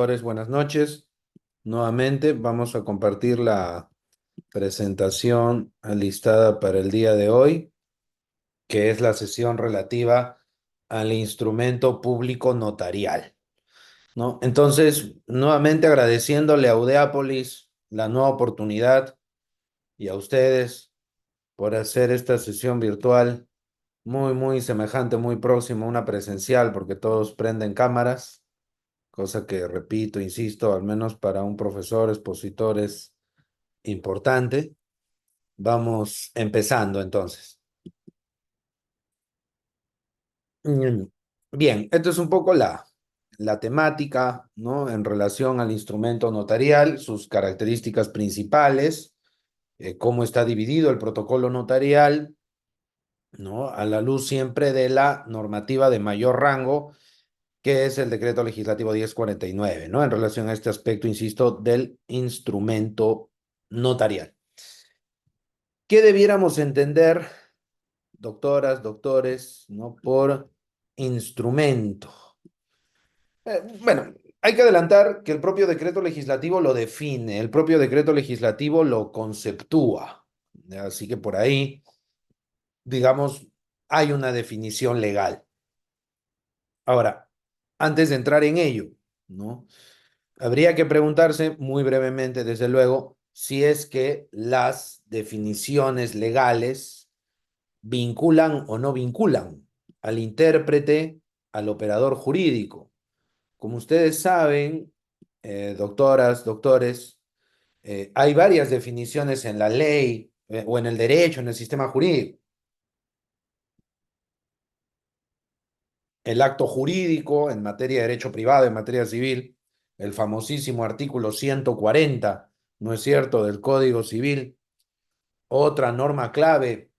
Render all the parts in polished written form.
doctores, buenas noches. Nuevamente vamos a compartir la presentación alistada para el día de hoy, que es la sesión relativa al instrumento público notarial, ¿no? Entonces, nuevamente agradeciéndole a Audeapolis la nueva oportunidad y a ustedes por hacer esta sesión virtual muy semejante, muy próxima a una presencial, porque todos prenden cámaras. Cosa que repito, insisto, al menos para un profesor, expositor es importante. Vamos empezando entonces. Mm, Bien, esto es un poco la temática, ¿no? En relación al instrumento notarial, sus características principales, cómo está dividido el protocolo notarial, ¿no? A la luz siempre de la normativa de mayor rango, que es el decreto legislativo 1049, ¿no? En relación a este aspecto, insisto, del instrumento notarial. ¿Qué debiéramos entender, doctoras, doctores, ¿no? Por instrumento? Bueno, hay que adelantar que el propio decreto legislativo lo define, el propio decreto legislativo lo conceptúa. Así que por ahí, digamos, hay una definición legal. Ahora, antes de entrar en ello, ¿no? Habría que preguntarse muy brevemente, desde luego, si es que las definiciones legales vinculan o no vinculan al intérprete, al operador jurídico. Como ustedes saben, doctoras, doctores, hay varias definiciones en la ley o en el derecho, en el sistema jurídico. El acto jurídico en materia de derecho privado, en materia civil, el famosísimo artículo 140, ¿no es cierto?, del Código Civil. Otra norma clave,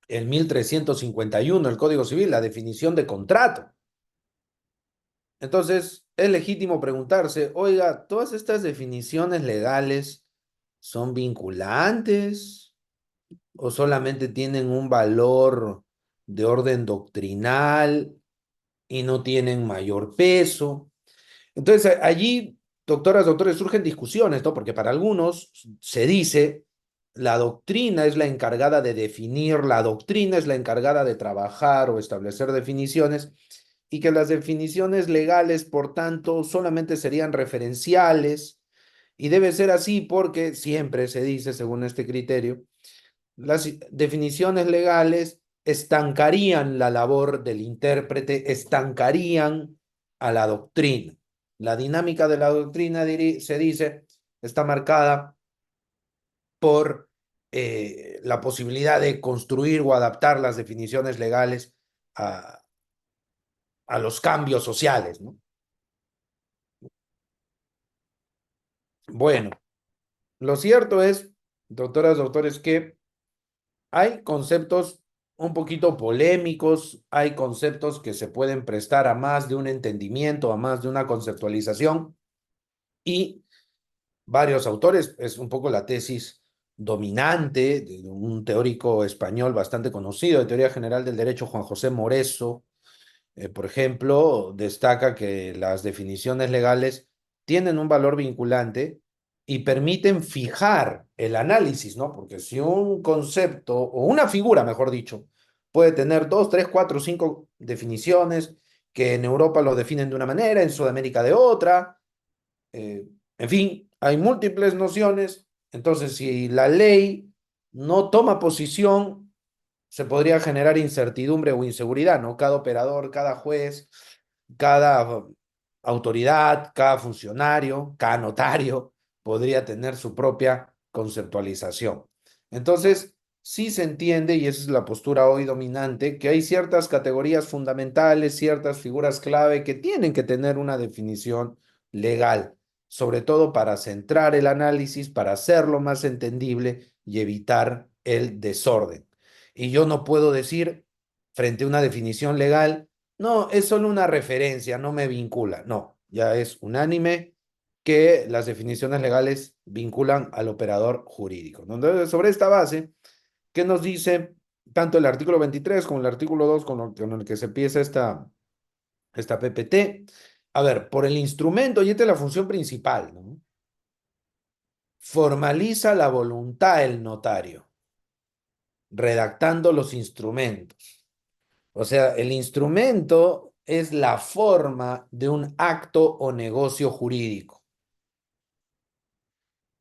el 1351, el Código Civil, la definición de contrato. Entonces, es legítimo preguntarse, oiga, ¿todas estas definiciones legales son vinculantes o solamente tienen un valor de orden doctrinal y no tienen mayor peso? Entonces, allí, doctoras, doctores, surgen discusiones, ¿no? Porque para algunos se dice, la doctrina es la encargada de definir, la doctrina es la encargada de trabajar o establecer definiciones, y que las definiciones legales, por tanto, solamente serían referenciales, y debe ser así porque siempre se dice, según este criterio, las definiciones legales estancarían la labor del intérprete, estancarían a la doctrina. La dinámica de la doctrina, se dice, está marcada por la posibilidad de construir o adaptar las definiciones legales a, a los cambios sociales, ¿no? Bueno, lo cierto es, doctoras, doctores, que hay conceptos un poquito polémicos, hay conceptos que se pueden prestar a más de un entendimiento, a más de una conceptualización, y varios autores, es un poco la tesis dominante de un teórico español bastante conocido de teoría general del derecho, Juan José Moreso, por ejemplo, destaca que las definiciones legales tienen un valor vinculante y permiten fijar el análisis, ¿no? Porque si un concepto o una figura, mejor dicho, puede tener dos, tres, cuatro, cinco definiciones, que en Europa lo definen de una manera, en Sudamérica de otra, eh, en fin, hay múltiples nociones. Entonces, si la ley no toma posición, se podría generar incertidumbre o inseguridad, ¿no? Cada operador, cada juez, cada autoridad, cada funcionario, cada notario podría tener su propia conceptualización. Entonces, sí se entiende, y esa es la postura hoy dominante, que hay ciertas categorías fundamentales, ciertas figuras clave que tienen que tener una definición legal, sobre todo para centrar el análisis, para hacerlo más entendible y evitar el desorden. Y yo no puedo decir frente a una definición legal, no, es solo una referencia, no me vincula. No, ya es unánime que las definiciones legales vinculan al operador jurídico, ¿no? Entonces, sobre esta base, ¿qué nos dice tanto el artículo 23 como el artículo 2 con el que se empieza esta PPT? A ver, por el instrumento, y esta es la función principal, ¿no? Formaliza la voluntad el notario, redactando los instrumentos. O sea, el instrumento es la forma de un acto o negocio jurídico.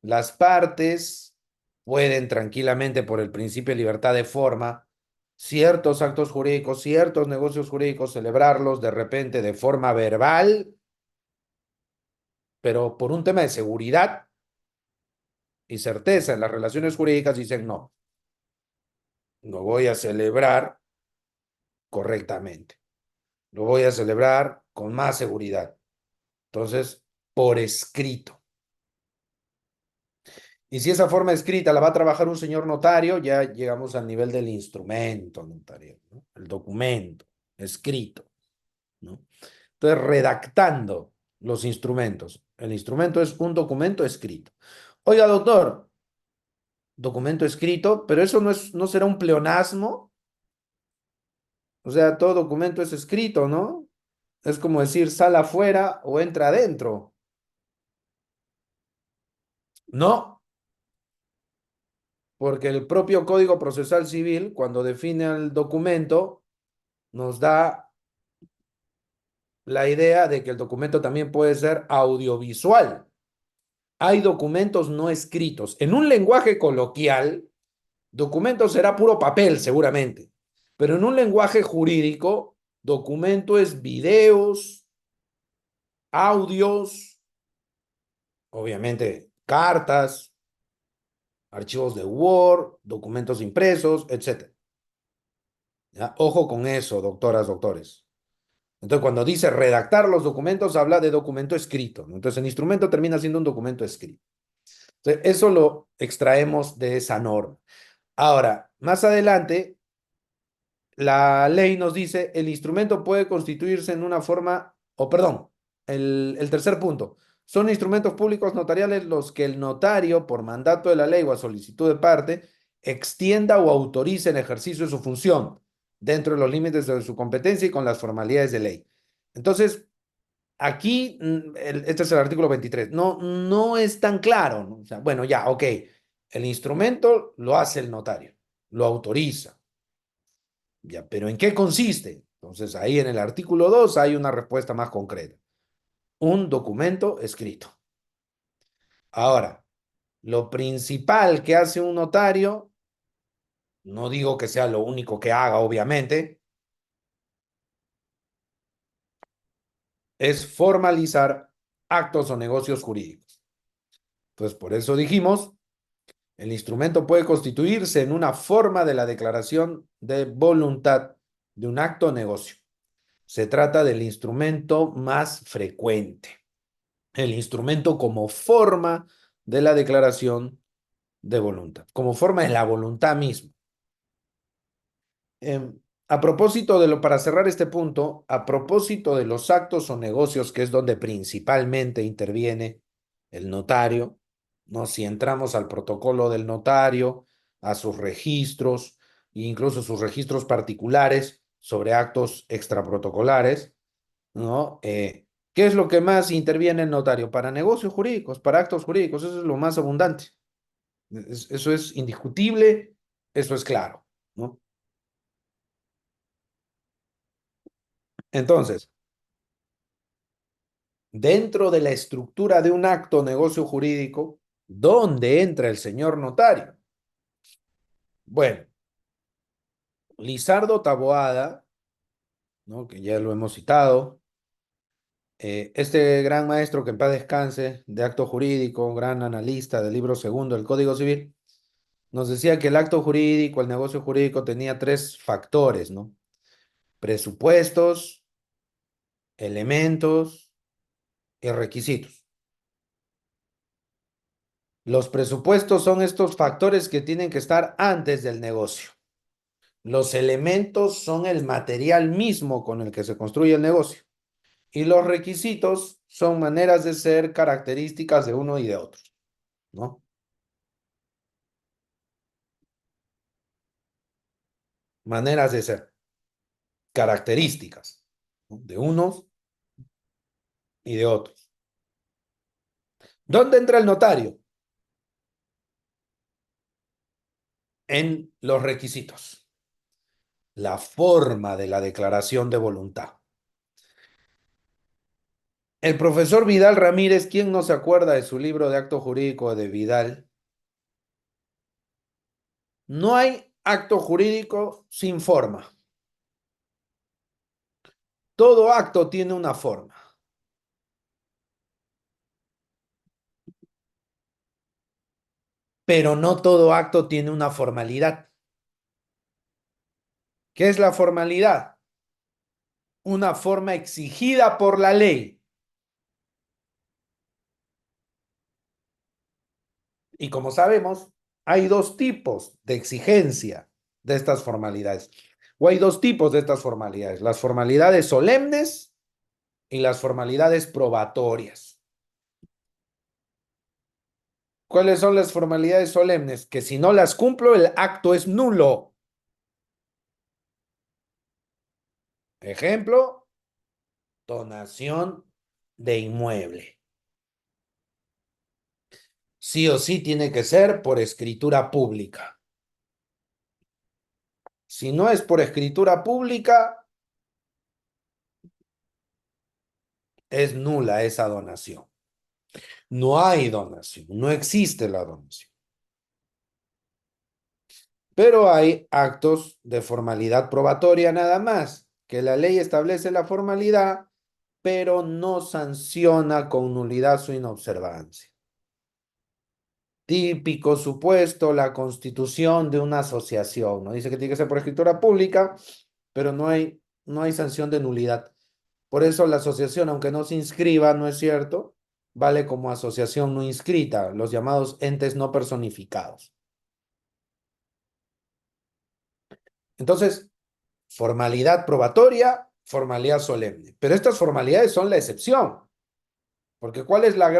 Las partes pueden tranquilamente, por el principio de libertad de forma, ciertos actos jurídicos, ciertos negocios jurídicos, celebrarlos de repente de forma verbal, pero por un tema de seguridad y certeza en las relaciones jurídicas dicen no, lo voy a celebrar correctamente, lo voy a celebrar con más seguridad. Entonces, por escrito. Y si esa forma escrita la va a trabajar un señor notario, ya llegamos al nivel del instrumento notario, ¿no? El documento escrito, ¿no? Entonces, redactando los instrumentos. El instrumento es un documento escrito. Oiga, doctor, documento escrito, pero eso no será un pleonasmo. O sea, todo documento es escrito, ¿no? Es como decir sal afuera o entra adentro. No, porque el propio Código Procesal Civil, cuando define el documento, nos da la idea de que el documento también puede ser audiovisual. Hay documentos no escritos. En un lenguaje coloquial, documento será puro papel, seguramente. Pero en un lenguaje jurídico, documento es videos, audios, obviamente cartas, archivos de Word, documentos impresos, etcétera. ¿Ya? Ojo con eso, doctoras, doctores. Entonces, cuando dice redactar los documentos, habla de documento escrito, ¿no? Entonces, el instrumento termina siendo un documento escrito. Entonces, eso lo extraemos de esa norma. Ahora, más adelante, la ley nos dice el instrumento puede constituirse en una forma, o perdón, el tercer punto. Son instrumentos públicos notariales los que el notario, por mandato de la ley o a solicitud de parte, extienda o autorice en ejercicio de su función, dentro de los límites de su competencia y con las formalidades de ley. Entonces, aquí, este es el artículo 23, no es tan claro, ¿no? O sea, bueno, ya, ok, el instrumento lo hace el notario, lo autoriza, ya, pero ¿en qué consiste? Entonces, ahí en el artículo 2 hay una respuesta más concreta. Un documento escrito. Ahora, lo principal que hace un notario, no digo que sea lo único que haga, obviamente, es formalizar actos o negocios jurídicos. Entonces, por eso dijimos, el instrumento puede constituirse en una forma de la declaración de voluntad de un acto o negocio. Se trata del instrumento más frecuente. El instrumento como forma de la declaración de voluntad, como forma de la voluntad misma. A propósito de lo, para cerrar este punto, a propósito de los actos o negocios, que es donde principalmente interviene el notario, ¿no? Si entramos al protocolo del notario, a sus registros, e incluso sus registros particulares sobre actos extraprotocolares, ¿no? ¿Qué es lo que más interviene el notario? Para negocios jurídicos, para actos jurídicos, eso es lo más abundante. Eso es indiscutible, eso es claro, ¿no? Entonces, dentro de la estructura de un acto o negocio jurídico, ¿dónde entra el señor notario? Bueno, Lizardo Taboada, ¿no? Que ya lo hemos citado, este gran maestro que en paz descanse de acto jurídico, gran analista del libro segundo del Código Civil, nos decía que el acto jurídico, el negocio jurídico tenía tres factores, ¿no? Presupuestos, elementos y requisitos. Los presupuestos son estos factores que tienen que estar antes del negocio. Los elementos son el material mismo con el que se construye el negocio. Y los requisitos son maneras de ser características de uno y de otro, ¿no? Maneras de ser, características, ¿no? De unos. y de otros. ¿Dónde entra el notario? En los requisitos. La forma de la declaración de voluntad. El profesor Vidal Ramírez, ¿quién no se acuerda de su libro de acto jurídico de Vidal? No hay acto jurídico sin forma. Todo acto tiene una forma, pero no todo acto tiene una formalidad. ¿Qué es la formalidad? Una forma exigida por la ley. Y como sabemos, hay dos tipos de exigencia de estas formalidades. O hay dos tipos de estas formalidades, las formalidades solemnes y las formalidades probatorias. ¿Cuáles son las formalidades solemnes? Que si no las cumplo, el acto es nulo. Ejemplo, donación de inmueble. Sí o sí tiene que ser por escritura pública. Si no es por escritura pública, es nula esa donación. No hay donación, no existe la donación. Pero hay actos de formalidad probatoria nada más, que la ley establece la formalidad, pero no sanciona con nulidad su inobservancia. Típico supuesto, la constitución de una asociación, ¿no? Dice que tiene que ser por escritura pública, pero no hay sanción de nulidad. Por eso la asociación, aunque no se inscriba, ¿no es cierto? Vale como asociación no inscrita, los llamados entes no personificados. Entonces, formalidad probatoria, formalidad solemne. Pero estas formalidades son la excepción, porque ¿cuál es la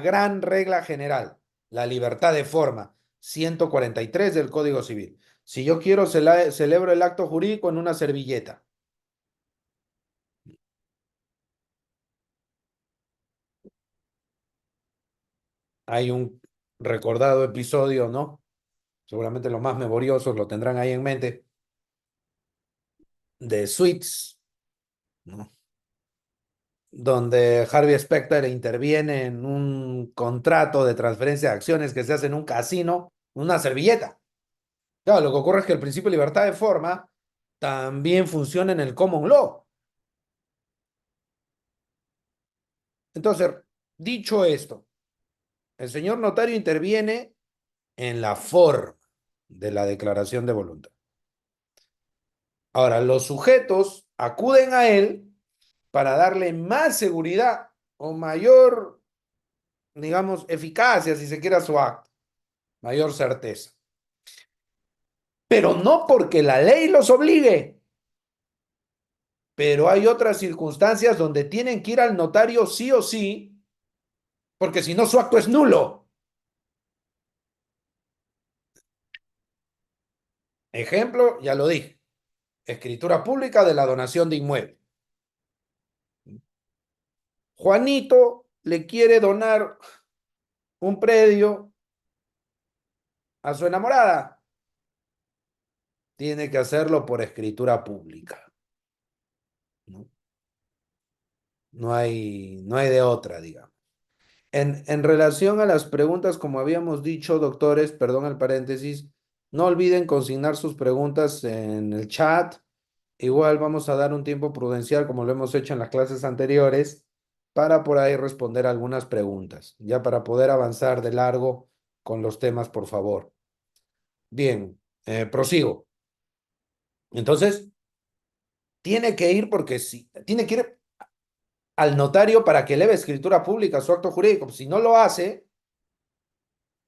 gran regla general? La libertad de forma, 143 del Código Civil. Si yo quiero, celebro el acto jurídico en una servilleta. Hay un recordado episodio, ¿no? Seguramente los más memoriosos lo tendrán ahí en mente, de Suits, ¿no? Donde Harvey Specter interviene en un contrato de transferencia de acciones que se hace en un casino, una servilleta. Claro, lo que ocurre es que el principio de libertad de forma también funciona en el common law. Entonces, dicho esto, el señor notario interviene en la forma de la declaración de voluntad. Ahora, los sujetos acuden a él para darle más seguridad o mayor, digamos, eficacia, si se quiere, a su acto, mayor certeza. Pero no porque la ley los obligue, pero hay otras circunstancias donde tienen que ir al notario sí o sí, porque si no su acto es nulo. Ejemplo, ya lo dije, escritura pública de la donación de inmueble. Juanito le quiere donar un predio a su enamorada. Tiene que hacerlo por escritura pública. No, no hay de otra, digamos. En relación a las preguntas, como habíamos dicho, doctores, perdón el paréntesis, no olviden consignar sus preguntas en el chat. Igual vamos a dar un tiempo prudencial, como lo hemos hecho en las clases anteriores, para por ahí responder algunas preguntas, ya para poder avanzar de largo con los temas, por favor. Bien, prosigo. Entonces, tiene que ir porque sí, tiene que ir al notario para que eleve escritura pública su acto jurídico. Si no lo hace,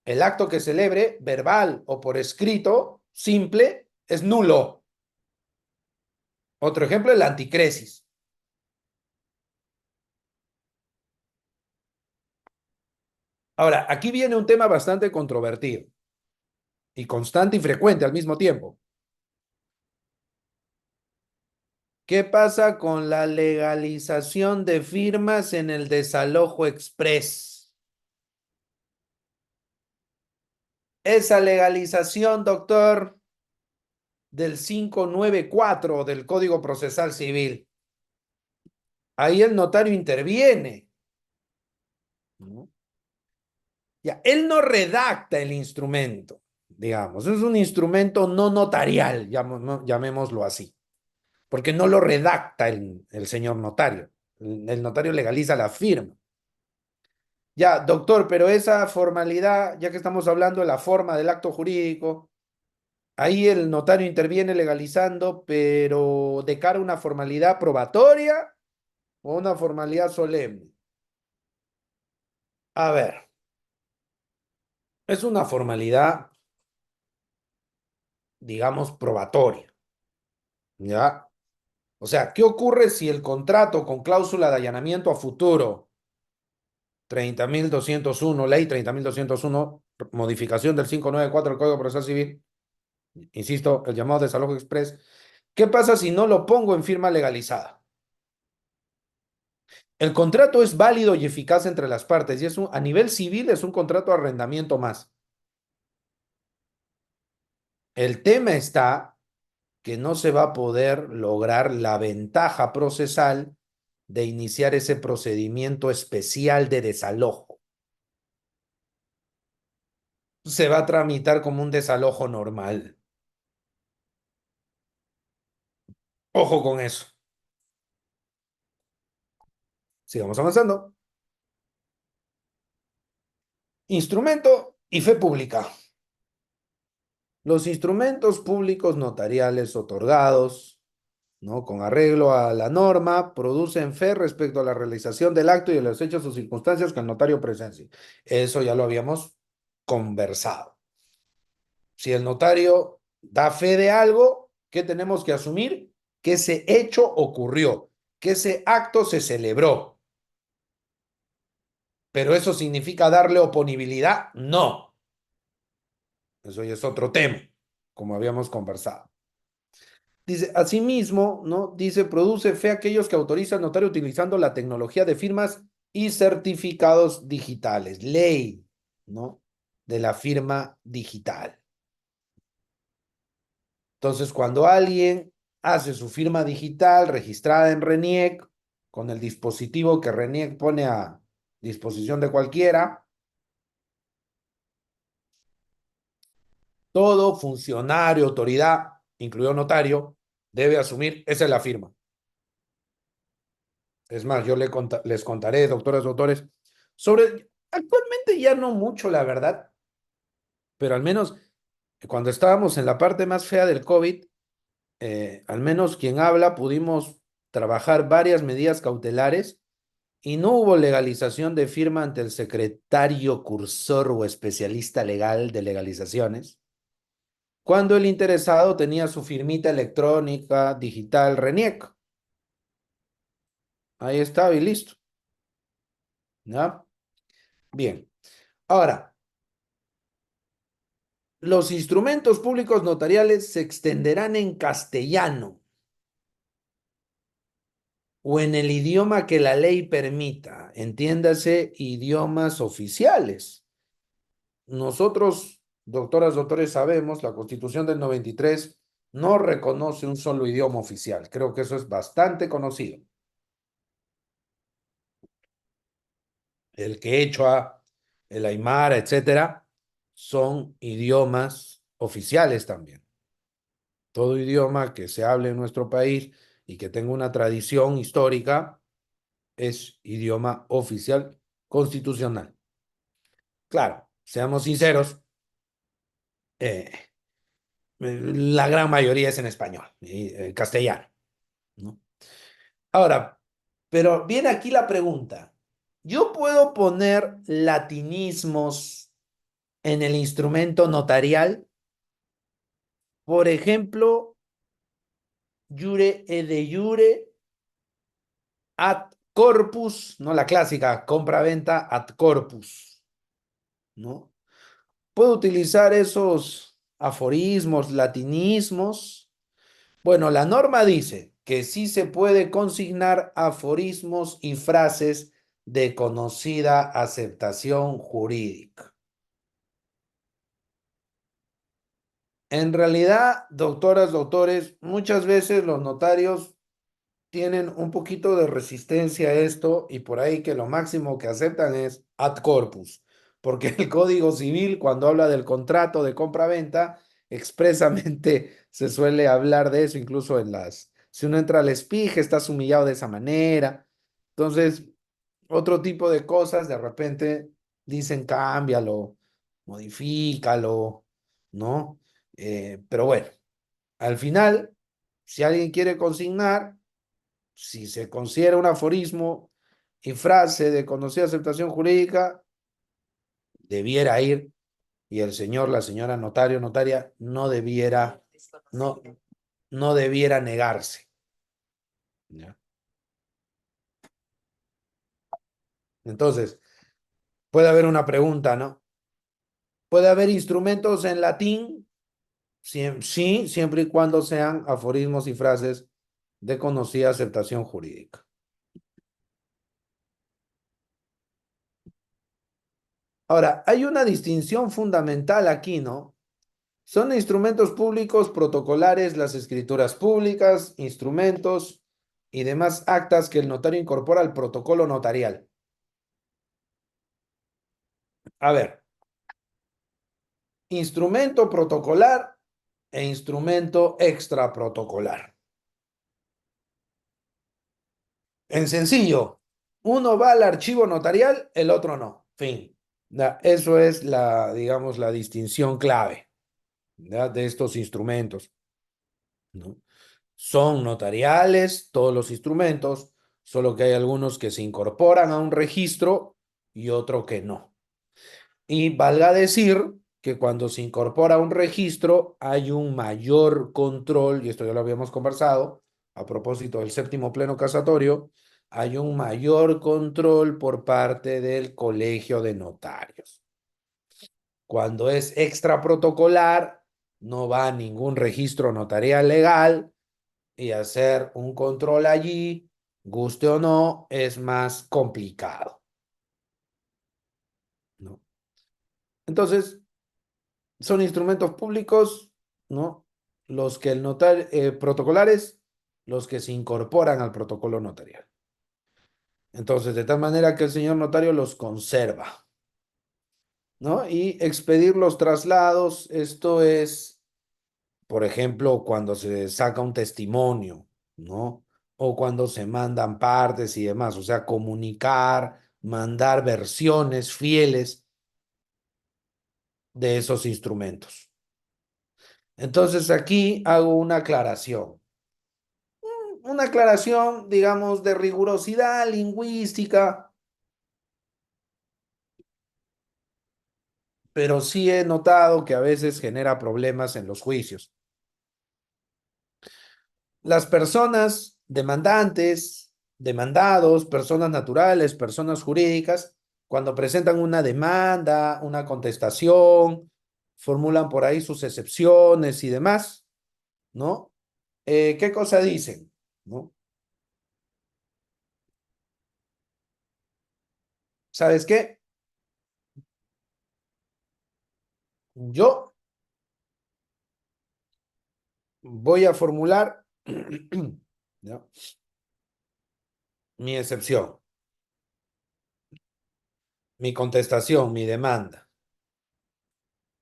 el acto que celebre, verbal o por escrito, simple, es nulo. Otro ejemplo, el anticresis. Ahora, aquí viene un tema bastante controvertido y constante y frecuente al mismo tiempo. ¿Qué pasa con la legalización de firmas en el desalojo express? Esa legalización, doctor, del 594 del Código Procesal Civil. Ahí el notario interviene, ¿no? Ya, él no redacta el instrumento, digamos, es un instrumento no notarial, llamémoslo así, porque no lo redacta el señor notario. El notario legaliza la firma. Ya, doctor, pero esa formalidad, ya que estamos hablando de la forma del acto jurídico, ahí el notario interviene legalizando, pero de cara a una formalidad probatoria o una formalidad solemne. A ver, es una formalidad, digamos, probatoria, ¿ya? O sea, ¿qué ocurre si el contrato con cláusula de allanamiento a futuro, 30.201, ley 30.201, modificación del 594 del Código Procesal Civil, insisto, el llamado desalojo express, ¿qué pasa si no lo pongo en firma legalizada? El contrato es válido y eficaz entre las partes y a nivel civil es un contrato de arrendamiento más. El tema está que no se va a poder lograr la ventaja procesal de iniciar ese procedimiento especial de desalojo. Se va a tramitar como un desalojo normal. Ojo con eso. Sigamos avanzando. Instrumento y fe pública. Los instrumentos públicos notariales otorgados, ¿no?, con arreglo a la norma, producen fe respecto a la realización del acto y de los hechos o circunstancias que el notario presencie. Eso ya lo habíamos conversado. Si el notario da fe de algo, ¿qué tenemos que asumir? Que ese hecho ocurrió, que ese acto se celebró. ¿Pero eso significa darle oponibilidad? No. Eso ya es otro tema, como habíamos conversado. Dice, asimismo, ¿no? Dice, produce fe a aquellos que autorizan al notario utilizando la tecnología de firmas y certificados digitales. Ley, ¿no?, de la firma digital. Entonces, cuando alguien hace su firma digital registrada en RENIEC, con el dispositivo que RENIEC pone a disposición de cualquiera, todo funcionario, autoridad, incluido notario, debe asumir, esa es la firma. Es más, yo les contaré, doctoras, doctores, sobre, actualmente ya no mucho, la verdad, pero al menos cuando estábamos en la parte más fea del COVID, al menos quien habla, pudimos trabajar varias medidas cautelares y no hubo legalización de firma ante el secretario cursor o especialista legal de legalizaciones, cuando el interesado tenía su firmita electrónica digital RENIEC. Ahí estaba y listo, ¿ya? Bien. Ahora, los instrumentos públicos notariales se extenderán en castellano o en el idioma que la ley permita, entiéndase, idiomas oficiales. Nosotros, doctoras, doctores, sabemos, la Constitución del 93 no reconoce un solo idioma oficial. Creo que eso es bastante conocido. El quechua, el aymara, etcétera, son idiomas oficiales también. Todo idioma que se hable en nuestro país y que tenga una tradición histórica es idioma oficial constitucional. Claro, seamos sinceros, eh, la gran mayoría es en español, castellano, ¿no? Ahora, pero viene aquí la pregunta. ¿Yo puedo poner latinismos en el instrumento notarial? Por ejemplo, jure e de jure ad corpus, no la clásica, compra-venta ad corpus, ¿no? Puedo utilizar esos aforismos, latinismos. Bueno, la norma dice que sí se puede consignar aforismos y frases de conocida aceptación jurídica. En realidad, doctoras, doctores, muchas veces los notarios tienen un poquito de resistencia a esto y por ahí que lo máximo que aceptan es ad corpus, porque el Código Civil, cuando habla del contrato de compra-venta, expresamente se suele hablar de eso, incluso si uno entra al SPIG, estás humillado de esa manera. Entonces, otro tipo de cosas, de repente dicen cámbialo, modifícalo, ¿no? Pero bueno, al final, si alguien quiere consignar, si se considera un aforismo y frase de conocida aceptación jurídica, debiera ir y el señor, la señora notario, notaria, no, no debiera negarse. ¿Ya? Entonces, puede haber una pregunta, ¿no? ¿Puede haber instrumentos en latín? Sí, siempre y cuando sean aforismos y frases de conocida aceptación jurídica. Ahora, hay una distinción fundamental aquí, ¿no? Son instrumentos públicos protocolares las escrituras públicas, instrumentos y demás actas que el notario incorpora al protocolo notarial. A ver, instrumento protocolar e instrumento extraprotocolar. En sencillo, uno va al archivo notarial, el otro no. Fin. Eso es digamos, la distinción clave, ¿ya? De estos instrumentos, ¿no? Son notariales todos los instrumentos, solo que hay algunos que se incorporan a un registro y otro que no. Y valga decir que cuando se incorpora a un registro hay un mayor control, y esto ya lo habíamos conversado a propósito del séptimo pleno casatorio, hay un mayor control por parte del Colegio de Notarios. Cuando es extra protocolar, no va a ningún registro notarial legal, y hacer un control allí, guste o no, es más complicado, ¿no? Entonces, son instrumentos públicos, ¿no? Los que el notario, protocolares, los que se incorporan al protocolo notarial. Entonces, de tal manera que el señor notario los conserva, ¿no? Y expedir los traslados, esto es, por ejemplo, cuando se saca un testimonio, ¿no? O cuando se mandan partes y demás, o sea, comunicar, mandar versiones fieles de esos instrumentos. Entonces aquí hago una aclaración, digamos, de rigurosidad lingüística, pero sí he notado que a veces genera problemas en los juicios. Las personas demandantes, demandados, personas naturales, personas jurídicas, cuando presentan una demanda, una contestación, formulan por ahí sus excepciones y demás, ¿no? ¿Qué cosa dicen? ¿No? ¿Sabes qué? Yo voy a formular ¿no? mi excepción, mi contestación, mi demanda,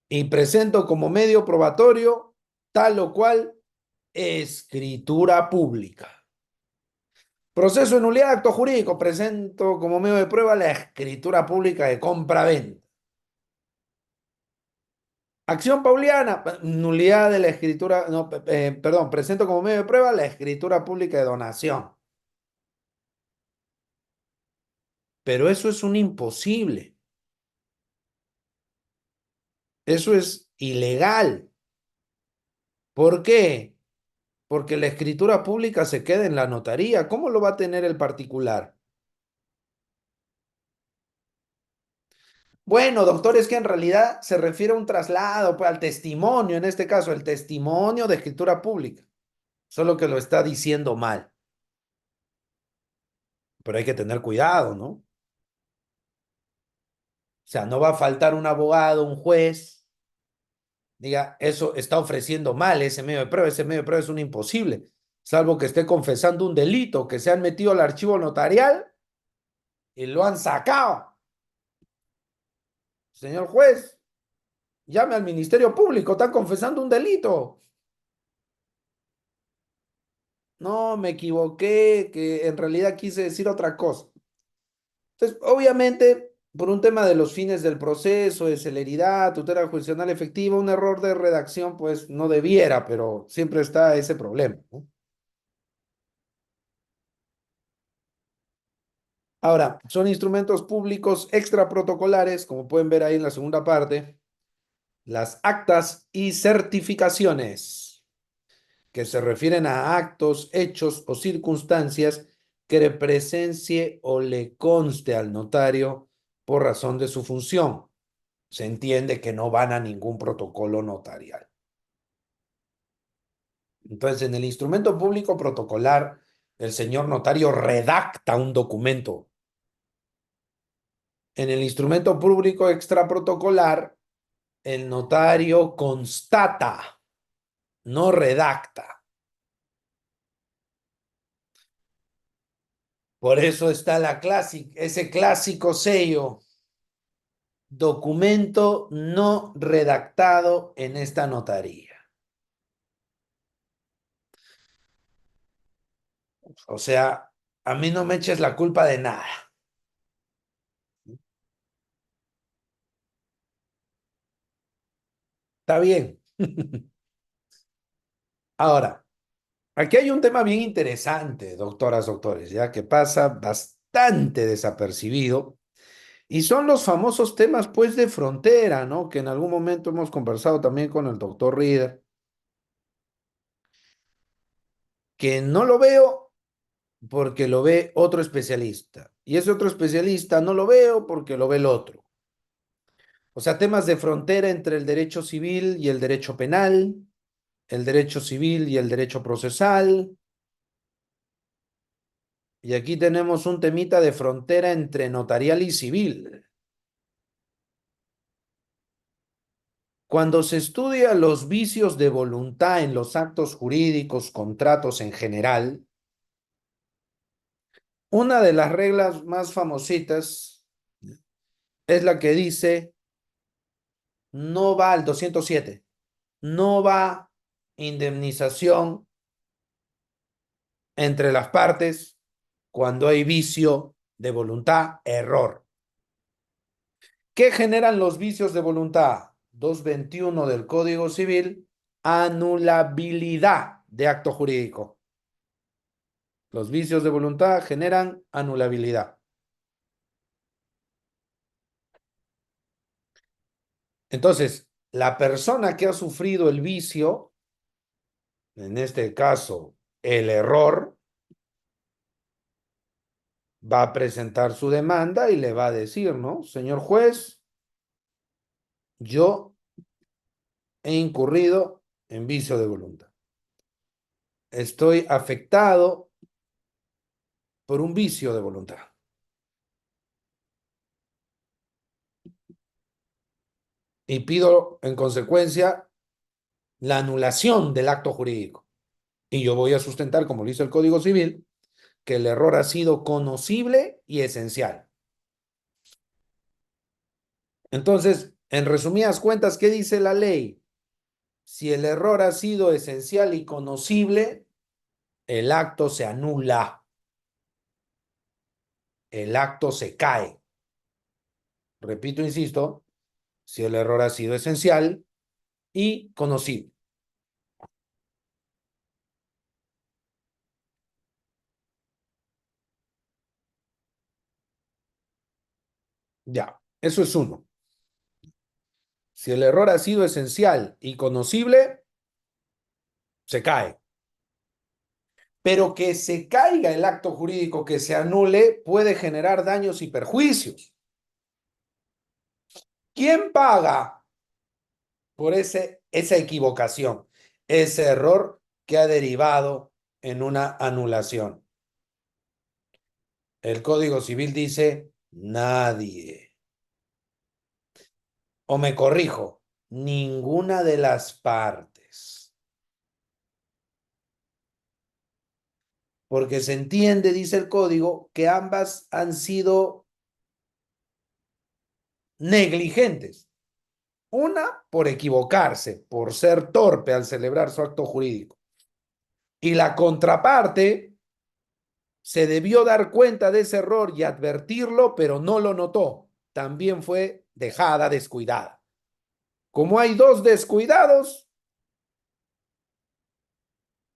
y presento como medio probatorio tal o cual escritura pública. Proceso de nulidad de acto jurídico, presento como medio de prueba la escritura pública de compra-venta. Acción pauliana, nulidad de la escritura, no, perdón, presento como medio de prueba la escritura pública de donación. Pero eso es un imposible, eso es ilegal. ¿Por qué? Porque la escritura pública se queda en la notaría. ¿Cómo lo va a tener el particular? Bueno, doctor, es que en realidad se refiere a un traslado, pues, al testimonio, en este caso, el testimonio de escritura pública. solo que lo está diciendo mal. Pero hay que tener cuidado, ¿no? O sea, no va a faltar un abogado, un juez, diga, eso está ofreciendo mal ese medio de prueba, ese medio de prueba es un imposible, salvo que esté confesando un delito, que se han metido al archivo notarial y lo han sacado. Señor juez, llame al Ministerio Público, están confesando un delito. No, me equivoqué, que en realidad quise decir otra cosa. Entonces, obviamente, por un tema de los fines del proceso, de celeridad, tutela judicial efectiva, un error de redacción, pues no debiera, pero siempre está ese problema, ¿no? Ahora, son instrumentos públicos extraprotocolares, como pueden ver ahí en la segunda parte, las actas y certificaciones, que se refieren a actos, hechos o circunstancias que le presencie o le conste al notario por razón de su función. Se entiende que no van a ningún protocolo notarial. Entonces, en el instrumento público protocolar, el señor notario redacta un documento. En el instrumento público extraprotocolar, el notario constata, no redacta. Por eso está ese clásico sello, documento no redactado en esta notaría. O sea, a mí no me eches la culpa de nada. Está bien. Ahora, aquí hay un tema bien interesante, doctoras, doctores, ya que pasa bastante desapercibido, y son los famosos temas, pues, de frontera, ¿no? Que en algún momento hemos conversado también con el doctor Reader, que no lo veo porque lo ve otro especialista, y ese otro especialista no lo veo porque lo ve el otro. O sea, temas de frontera entre el derecho civil y el derecho penal, el derecho civil y el derecho procesal, y aquí tenemos un temita de frontera entre notarial y civil. Cuando se estudia los vicios de voluntad en los actos jurídicos, contratos en general, una de las reglas más famositas es la que dice, no va al 207, no va indemnización entre las partes cuando hay vicio de voluntad, error. ¿Qué generan los vicios de voluntad? 221 del Código Civil, anulabilidad de acto jurídico. Los vicios de voluntad generan anulabilidad. Entonces, la persona que ha sufrido el vicio, en este caso el error, va a presentar su demanda y le va a decir, ¿no? Señor juez, yo he incurrido en vicio de voluntad. Estoy afectado por un vicio de voluntad y pido en consecuencia la anulación del acto jurídico. Y yo voy a sustentar, como lo dice el Código Civil, que el error ha sido conocible y esencial. Entonces, en resumidas cuentas, ¿qué dice la ley? Si el error ha sido esencial y conocible, el acto se anula, el acto se cae. Repito, insisto, si el error ha sido esencial y conocible. Ya, eso es uno. Si el error ha sido esencial y conocible, se cae. Pero que se caiga el acto jurídico, que se anule, puede generar daños y perjuicios. ¿Quién paga por esa equivocación, ese error? que ha derivado en una anulación. El Código Civil dice nadie. O me corrijo, ninguna de las partes. Porque se entiende, dice el código, que ambas han sido negligentes. Una por equivocarse, por ser torpe al celebrar su acto jurídico. Y la contraparte se debió dar cuenta de ese error y advertirlo, pero no lo notó. También fue dejada, descuidada. Como hay dos descuidados,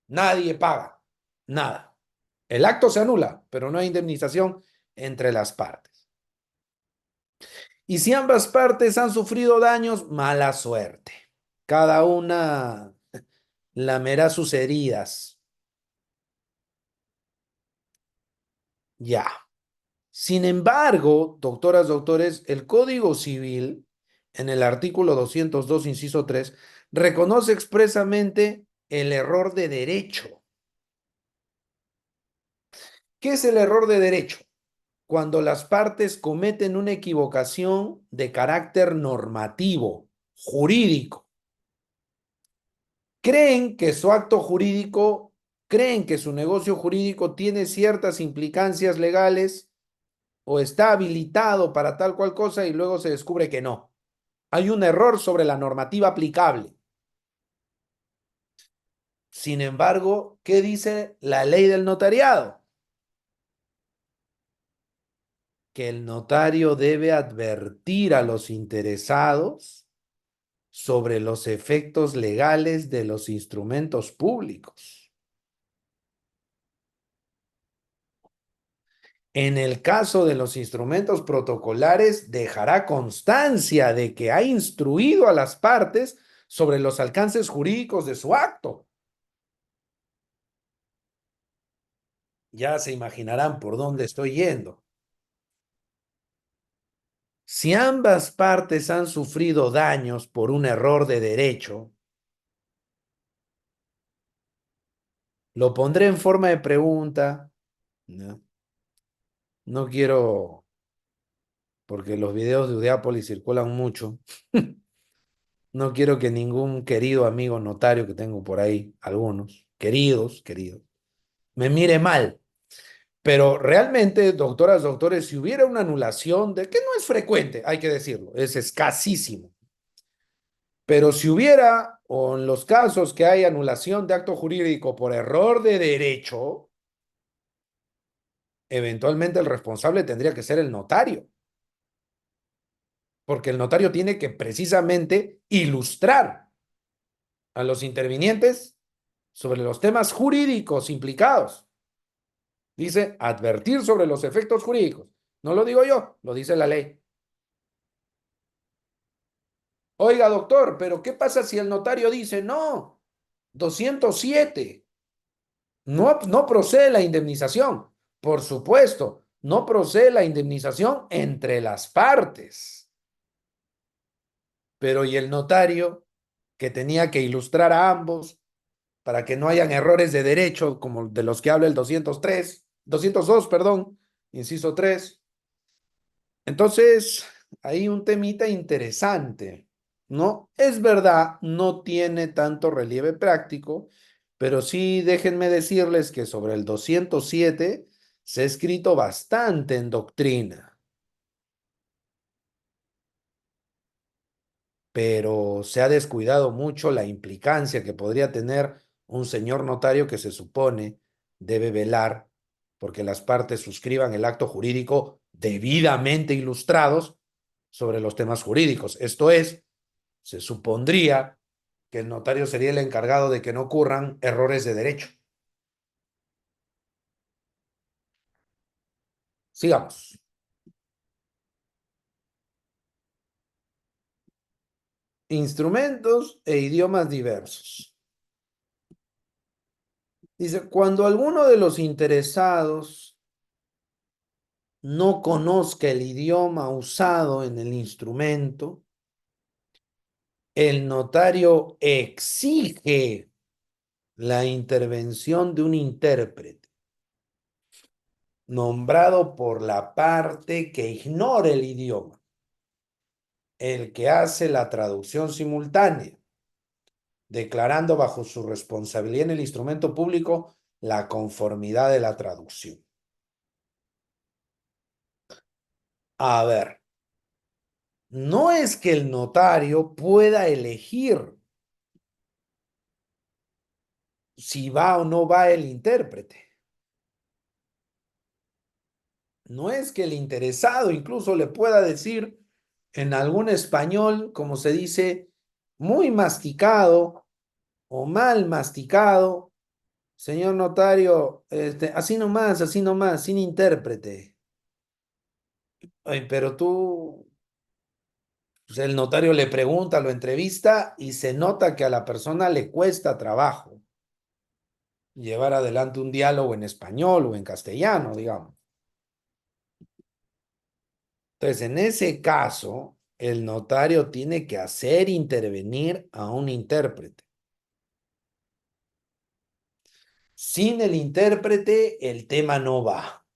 nadie paga nada. El acto se anula, pero no hay indemnización entre las partes. Y si ambas partes han sufrido daños, mala suerte. Cada una lamerá sus heridas. Ya. Sin embargo, doctoras, doctores, el Código Civil, en el artículo 202, inciso 3, reconoce expresamente el error de derecho. ¿Qué es el error de derecho? Cuando las partes cometen una equivocación de carácter normativo, jurídico. Creen que su acto jurídico, creen que su negocio jurídico tiene ciertas implicancias legales o está habilitado para tal cual cosa y luego se descubre que no. Hay un error sobre la normativa aplicable. Sin embargo, ¿qué dice la ley del notariado? Que el notario debe advertir a los interesados sobre los efectos legales de los instrumentos públicos. En el caso de los instrumentos protocolares, dejará constancia de que ha instruido a las partes sobre los alcances jurídicos de su acto. Ya se imaginarán por dónde estoy yendo. Si ambas partes han sufrido daños por un error de derecho, lo pondré en forma de pregunta. No, no quiero, porque los videos de Udeápolis circulan mucho. No quiero que ningún querido amigo notario que tengo por ahí, algunos, queridos, me mire mal. Pero realmente, doctoras, doctores, si hubiera una anulación, de que no es frecuente, hay que decirlo, es escasísimo. Pero si hubiera, o en los casos que hay anulación de acto jurídico por error de derecho, eventualmente el responsable tendría que ser el notario, porque el notario tiene que precisamente ilustrar a los intervinientes sobre los temas jurídicos implicados. Dice advertir sobre los efectos jurídicos. No lo digo yo, lo dice la ley. Oiga, doctor, pero ¿qué pasa si el notario dice no? 207. No, no procede la indemnización. Por supuesto, no procede la indemnización entre las partes. Pero ¿y el notario que tenía que ilustrar a ambos para que no hayan errores de derecho como de los que habla el 202, perdón, inciso 3? Entonces, hay un temita interesante, ¿no? Es verdad, no tiene tanto relieve práctico, pero sí déjenme decirles que sobre el 207 se ha escrito bastante en doctrina, pero se ha descuidado mucho la implicancia que podría tener un señor notario que se supone debe velar porque las partes suscriban el acto jurídico debidamente ilustrados sobre los temas jurídicos. Esto es, se supondría que el notario sería el encargado de que no ocurran errores de derecho. Sigamos. Instrumentos e idiomas diversos. Dice, cuando alguno de los interesados no conozca el idioma usado en el instrumento, el notario exige la intervención de un intérprete nombrado por la parte que ignore el idioma, el que hace la traducción simultánea, declarando bajo su responsabilidad en el instrumento público la conformidad de la traducción. A ver, no es que el notario pueda elegir si va o no va el intérprete. No es que el interesado incluso le pueda decir en algún español, como se dice, muy masticado o mal masticado, señor notario, así nomás, sin intérprete. Ay, pero tú, pues el notario le pregunta, lo entrevista y se nota que a la persona le cuesta trabajo llevar adelante un diálogo en español o en castellano, digamos. Entonces, en ese caso, el notario tiene que hacer intervenir a un intérprete. Sin el intérprete, el tema no va.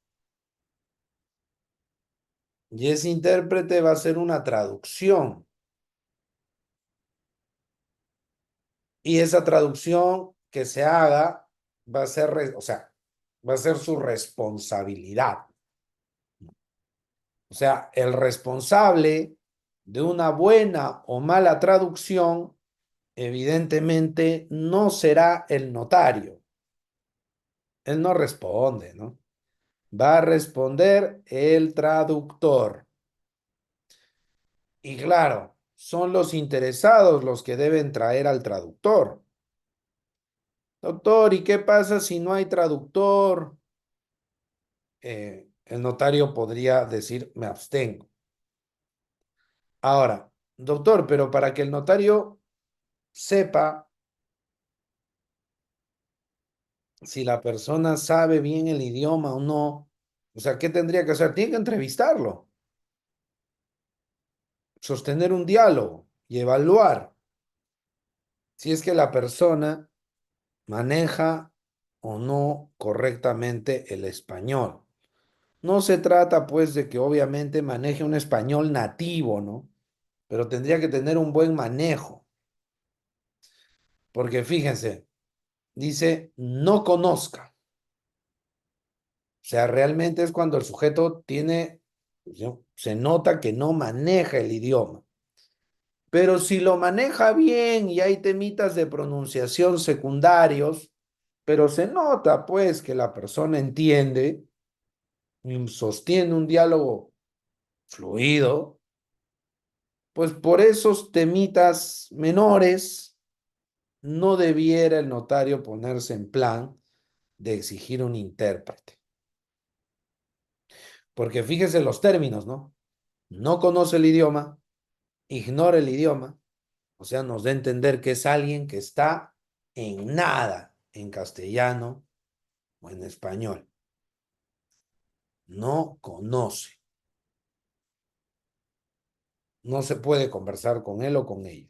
Y ese intérprete va a ser una traducción. Y esa traducción que se haga va a ser, o sea, va a ser su responsabilidad. O sea, el responsable de una buena o mala traducción, evidentemente, no será el notario. Él no responde, ¿no? Va a responder el traductor. Y claro, son los interesados los que deben traer al traductor. Doctor, ¿y qué pasa si no hay traductor? El notario podría decir, me abstengo. Ahora, doctor, pero para que el notario sepa si la persona sabe bien el idioma o no, o sea, ¿qué tendría que hacer? Tiene que entrevistarlo, sostener un diálogo y evaluar si es que la persona maneja o no correctamente el español. No se trata pues de que obviamente maneje un español nativo, ¿no? Pero tendría que tener un buen manejo, porque fíjense, dice no conozca. O sea, realmente es cuando el sujeto tiene, ¿no? Se nota que no maneja el idioma. Pero si lo maneja bien y hay temitas de pronunciación secundarios, pero se nota pues que la persona entiende y sostiene un diálogo fluido, pues por esos temitas menores no debiera el notario ponerse en plan de exigir un intérprete. Porque fíjese los términos, ¿no? No conoce el idioma, ignora el idioma, o sea, nos da a entender que es alguien que está en nada en castellano o en español. No conoce. No se puede conversar con él o con ella.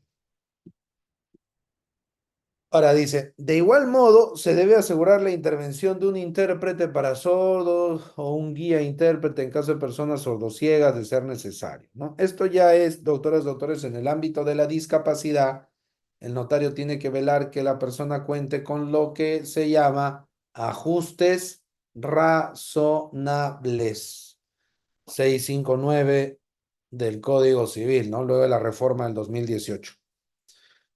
Ahora dice, de igual modo, se debe asegurar la intervención de un intérprete para sordos o un guía intérprete en caso de personas sordociegas de ser necesario, ¿no? Esto ya es, doctoras, doctores, en el ámbito de la discapacidad. El notario tiene que velar que la persona cuente con lo que se llama ajustes razonables. 659 del Código Civil, ¿no? Luego de la reforma del 2018.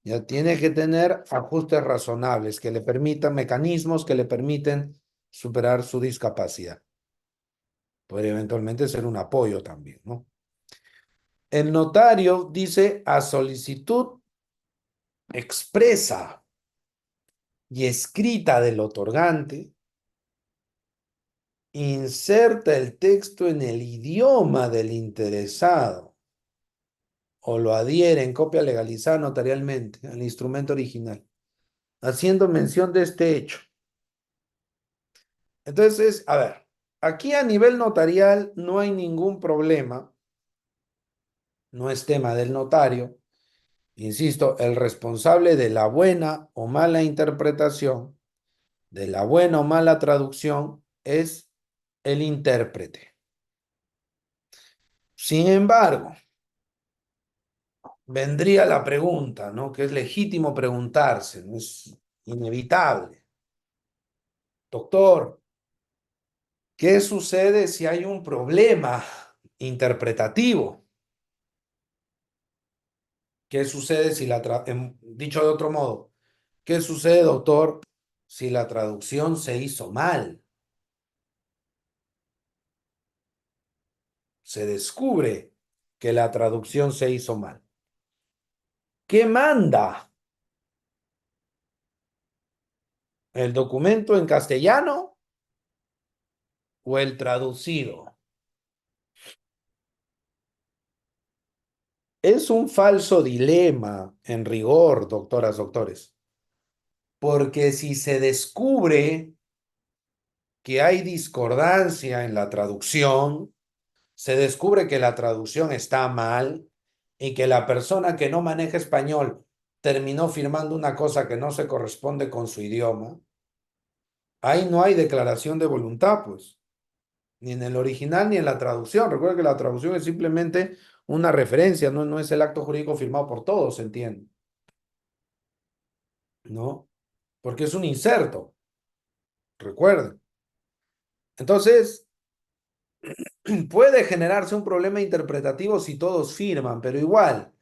Ya tiene que tener ajustes razonables que le permitan, mecanismos que le permiten superar su discapacidad. Podría eventualmente ser un apoyo también, ¿no? El notario dice a solicitud expresa y escrita del otorgante, inserta el texto en el idioma del interesado o lo adhiere en copia legalizada notarialmente al instrumento original, haciendo mención de este hecho. Entonces, a ver, aquí a nivel notarial no hay ningún problema, no es tema del notario, Insisto, el responsable de la buena o mala interpretación, de la buena o mala traducción, es el intérprete. Sin embargo, vendría la pregunta, ¿no? Que es legítimo preguntarse, no es inevitable. Doctor, ¿qué sucede si hay un problema interpretativo? ¿Qué sucede si dicho de otro modo, ¿qué sucede, doctor, si la traducción se hizo mal? Se descubre que la traducción se hizo mal. ¿Qué manda? ¿El documento en castellano o el traducido? Es un falso dilema, en rigor, doctoras, doctores, porque si se descubre que hay discordancia en la traducción, se descubre que la traducción está mal y que la persona que no maneja español terminó firmando una cosa que no se corresponde con su idioma, ahí no hay declaración de voluntad, pues, ni en el original ni en la traducción. Recuerda que la traducción es simplemente una referencia, no es el acto jurídico firmado por todos, ¿se entiende? ¿No? Porque es un inserto, recuerden. Entonces, puede generarse un problema interpretativo si todos firman, pero igual,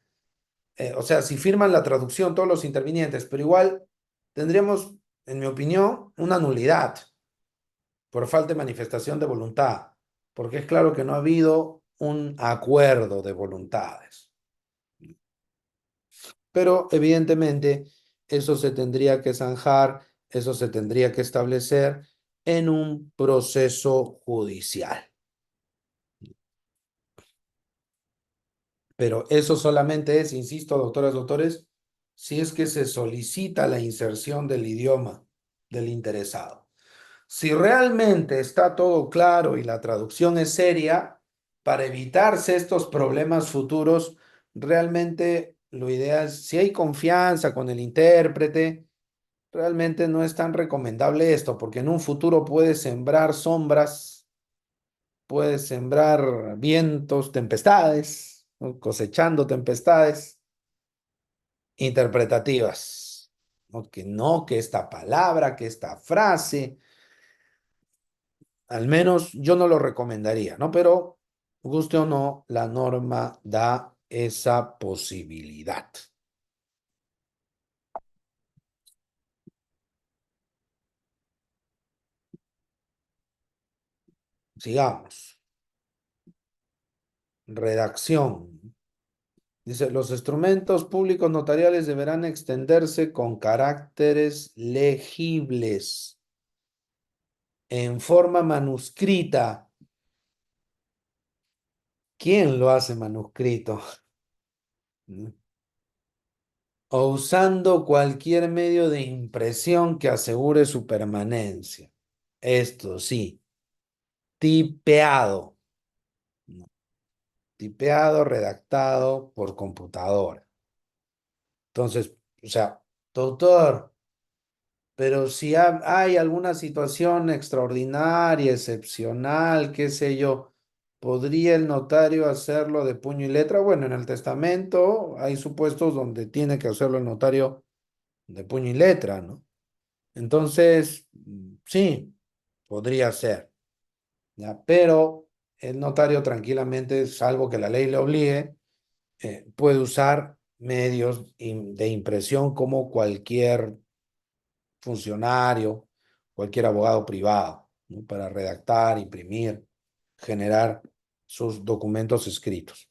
o sea, si firman la traducción todos los intervinientes, pero igual tendríamos, en mi opinión, una nulidad por falta de manifestación de voluntad, porque es claro que no ha habido un acuerdo de voluntades. Pero evidentemente eso se tendría que zanjar, eso se tendría que establecer en un proceso judicial. Pero eso solamente es, insisto, doctoras, doctores, si es que se solicita la inserción del idioma del interesado. Si realmente está todo claro y la traducción es seria, para evitarse estos problemas futuros, realmente lo ideal es, si hay confianza con el intérprete, realmente no es tan recomendable esto, porque en un futuro puede sembrar sombras, puede sembrar vientos, tempestades, ¿no? Cosechando tempestades interpretativas. No, que esta palabra, que esta frase, al menos yo no lo recomendaría, ¿no? Pero, guste o no, la norma da esa posibilidad. Sigamos. Redacción. Dice, los instrumentos públicos notariales deberán extenderse con caracteres legibles en forma manuscrita. ¿Quién lo hace manuscrito? O usando cualquier medio de impresión que asegure su permanencia. Esto sí, tipeado, ¿no? Tipeado, redactado por computadora. Entonces, o sea, doctor, pero si hay alguna situación extraordinaria, excepcional, qué sé yo, ¿podría el notario hacerlo de puño y letra? Bueno, en el testamento hay supuestos donde tiene que hacerlo el notario de puño y letra, ¿no? Entonces, sí, podría ser, ¿ya? Pero el notario tranquilamente, salvo que la ley le obligue, puede usar medios de impresión como cualquier funcionario, cualquier abogado privado, ¿no? Para redactar, imprimir, generar sus documentos escritos.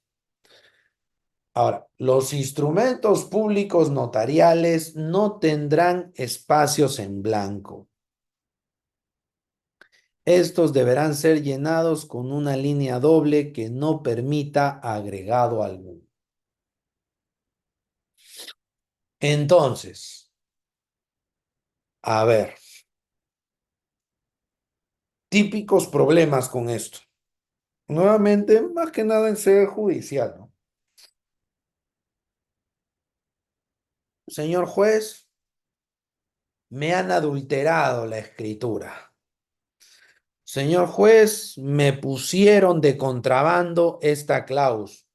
Ahora, los instrumentos públicos notariales no tendrán espacios en blanco. Estos deberán ser llenados con una línea doble que no permita agregado alguno. Entonces, a ver, típicos problemas con esto. Nuevamente, más que nada en sede judicial, ¿no? Señor juez, me han adulterado la escritura. Señor juez, me pusieron de contrabando esta cláusula.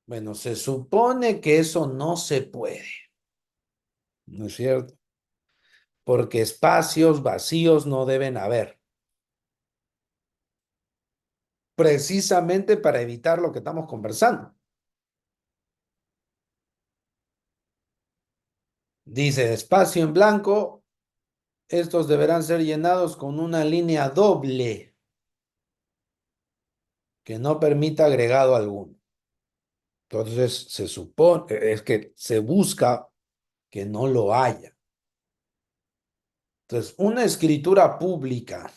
Bueno, se supone que eso no se puede, ¿no es cierto? Porque espacios vacíos no deben haber, precisamente para evitar lo que estamos conversando. Dice, espacio en blanco, estos deberán ser llenados con una línea doble que no permita agregado alguno. Entonces, se supone, es que se busca que no lo haya. Entonces, una escritura pública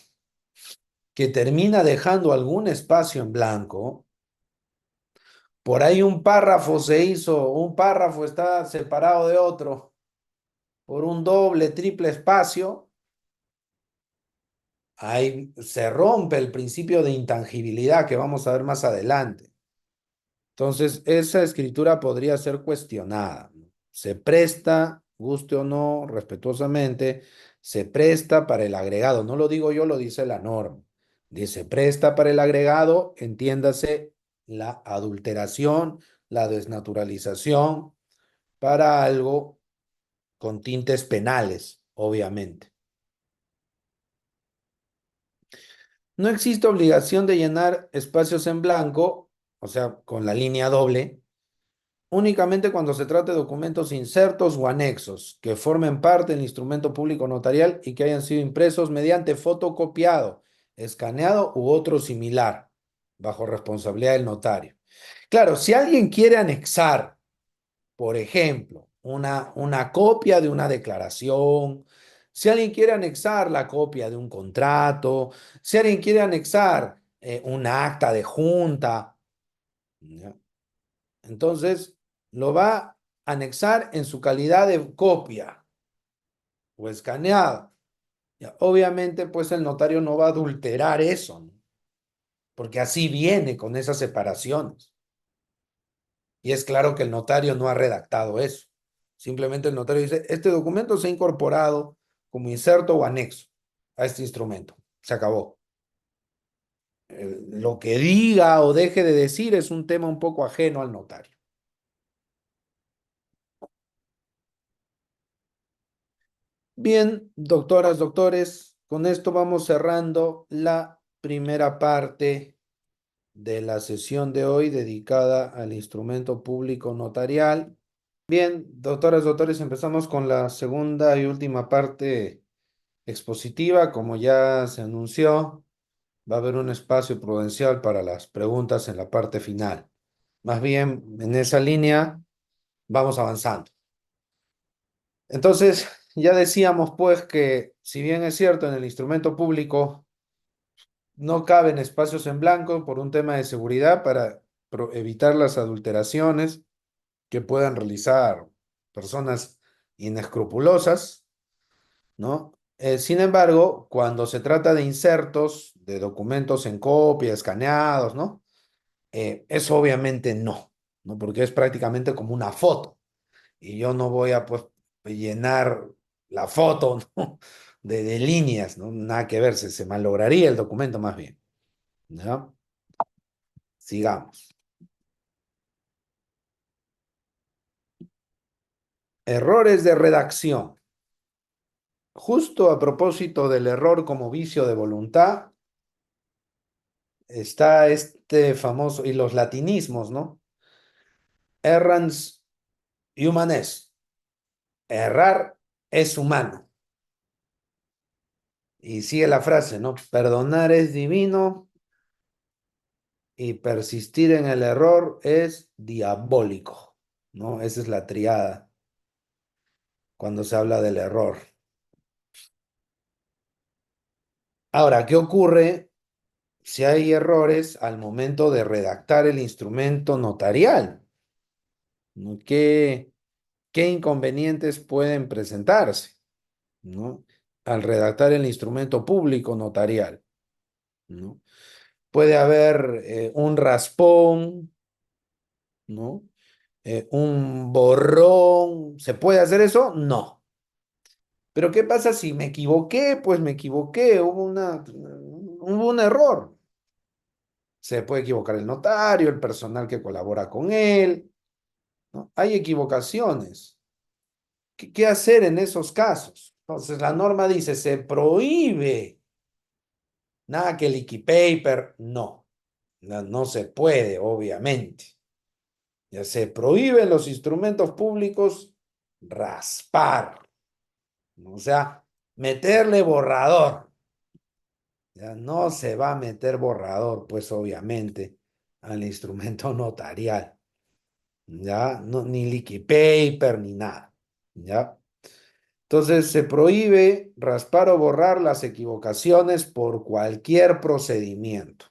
que termina dejando algún espacio en blanco, por ahí un párrafo se hizo, un párrafo está separado de otro por un doble, triple espacio, ahí se rompe el principio de intangibilidad que vamos a ver más adelante. Entonces, esa escritura podría ser cuestionada. Se presta, guste o no, respetuosamente, se presta para el agregado. No lo digo yo, lo dice la norma. Dice, presta para el agregado, entiéndase la adulteración, la desnaturalización para algo con tintes penales, obviamente. No existe obligación de llenar espacios en blanco, o sea, con la línea doble, únicamente cuando se trate de documentos insertos o anexos que formen parte del instrumento público notarial y que hayan sido impresos mediante fotocopiado, escaneado u otro similar, bajo responsabilidad del notario. Claro, si alguien quiere anexar, por ejemplo, una copia de una declaración, si alguien quiere anexar la copia de un contrato, si alguien quiere anexar un acta de junta, ¿ya? Entonces lo va a anexar en su calidad de copia o escaneada. Ya, obviamente, pues el notario no va a adulterar eso, ¿no? Porque así viene con esas separaciones. Y es claro que el notario no ha redactado eso. Simplemente el notario dice, este documento se ha incorporado como inserto o anexo a este instrumento. Se acabó. Lo que diga o deje de decir es un tema un poco ajeno al notario. Bien, doctoras, doctores, con esto vamos cerrando la primera parte de la sesión de hoy dedicada al instrumento público notarial. Bien, doctoras, doctores, empezamos con la segunda y última parte expositiva. Como ya se anunció, va a haber un espacio prudencial para las preguntas en la parte final. Más bien, en esa línea vamos avanzando. Entonces, ya decíamos pues que si bien es cierto en el instrumento público no caben espacios en blanco por un tema de seguridad para evitar las adulteraciones que puedan realizar personas inescrupulosas, ¿no? Sin embargo, cuando se trata de insertos de documentos en copia, escaneados, ¿no? Eso obviamente no, ¿no? Porque es prácticamente como una foto y yo no voy a pues llenar la foto, ¿no? de líneas, ¿no? Nada que ver, se malograría el documento más bien, ¿no? Sigamos. Errores de redacción. Justo a propósito del error como vicio de voluntad, está este famoso, y los latinismos, ¿no? Errans humanes. Errar es humano. Y sigue la frase, ¿no? Perdonar es divino y persistir en el error es diabólico, ¿no? Esa es la triada cuando se habla del error. Ahora, ¿qué ocurre si hay errores al momento de redactar el instrumento notarial? ¿No? ¿Qué inconvenientes pueden presentarse, ¿no? Al redactar el instrumento público notarial, ¿no? Puede haber un raspón, ¿no? un borrón. ¿Se puede hacer eso? No. Pero ¿qué pasa si me equivoqué? Pues me equivoqué, hubo un error. Se puede equivocar el notario, el personal que colabora con él, ¿no? Hay equivocaciones. ¿Qué hacer en esos casos? Entonces la norma dice, se prohíbe. Nada que liquid paper, no. No, no se puede, obviamente. Ya se prohíben los instrumentos públicos raspar, ¿no? O sea, meterle borrador. Ya no se va a meter borrador, pues obviamente, al instrumento notarial. Ya, no, ni liquid paper ni nada. Ya. Entonces se prohíbe raspar o borrar las equivocaciones por cualquier procedimiento.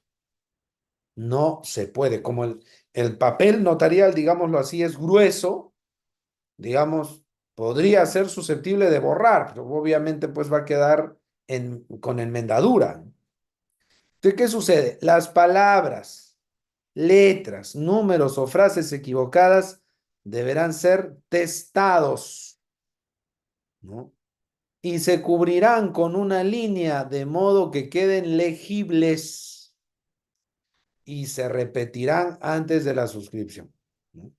No se puede. Como el papel notarial, digámoslo así, es grueso, digamos, podría ser susceptible de borrar, pero obviamente pues va a quedar con enmendadura. Entonces, ¿qué sucede? Las palabras, letras, números o frases equivocadas deberán ser testados, ¿no? Y se cubrirán con una línea de modo que queden legibles y se repetirán antes de la suscripción, ¿no?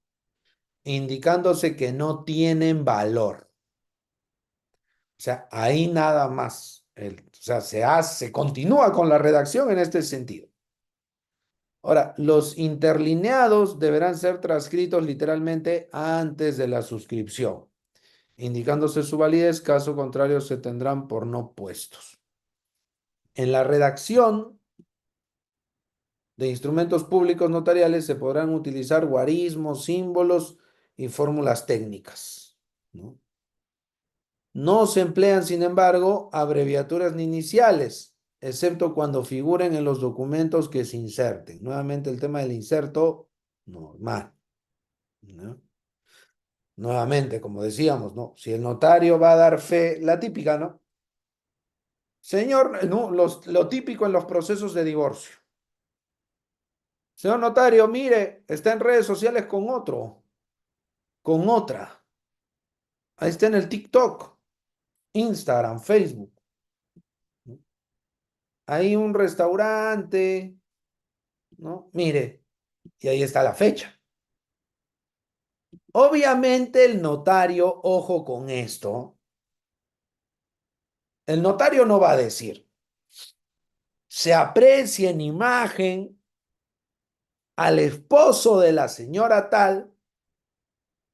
Indicándose que no tienen valor. O sea, ahí nada más. O sea, se continúa con la redacción en este sentido. Ahora, los interlineados deberán ser transcritos literalmente antes de la suscripción, indicándose su validez, caso contrario se tendrán por no puestos. En la redacción de instrumentos públicos notariales se podrán utilizar guarismos, símbolos y fórmulas técnicas, ¿no? No se emplean, sin embargo, abreviaturas ni iniciales, excepto cuando figuren en los documentos que se inserten. Nuevamente el tema del inserto normal, ¿no? Nuevamente, como decíamos, ¿no? Si el notario va a dar fe, la típica, ¿no? Señor, no, lo típico en los procesos de divorcio. Señor notario, mire, está en redes sociales con otro, con otra. Ahí está en el TikTok, Instagram, Facebook. Hay un restaurante, ¿no? Mire, y ahí está la fecha. Obviamente el notario, ojo con esto, el notario no va a decir, se aprecia en imagen al esposo de la señora tal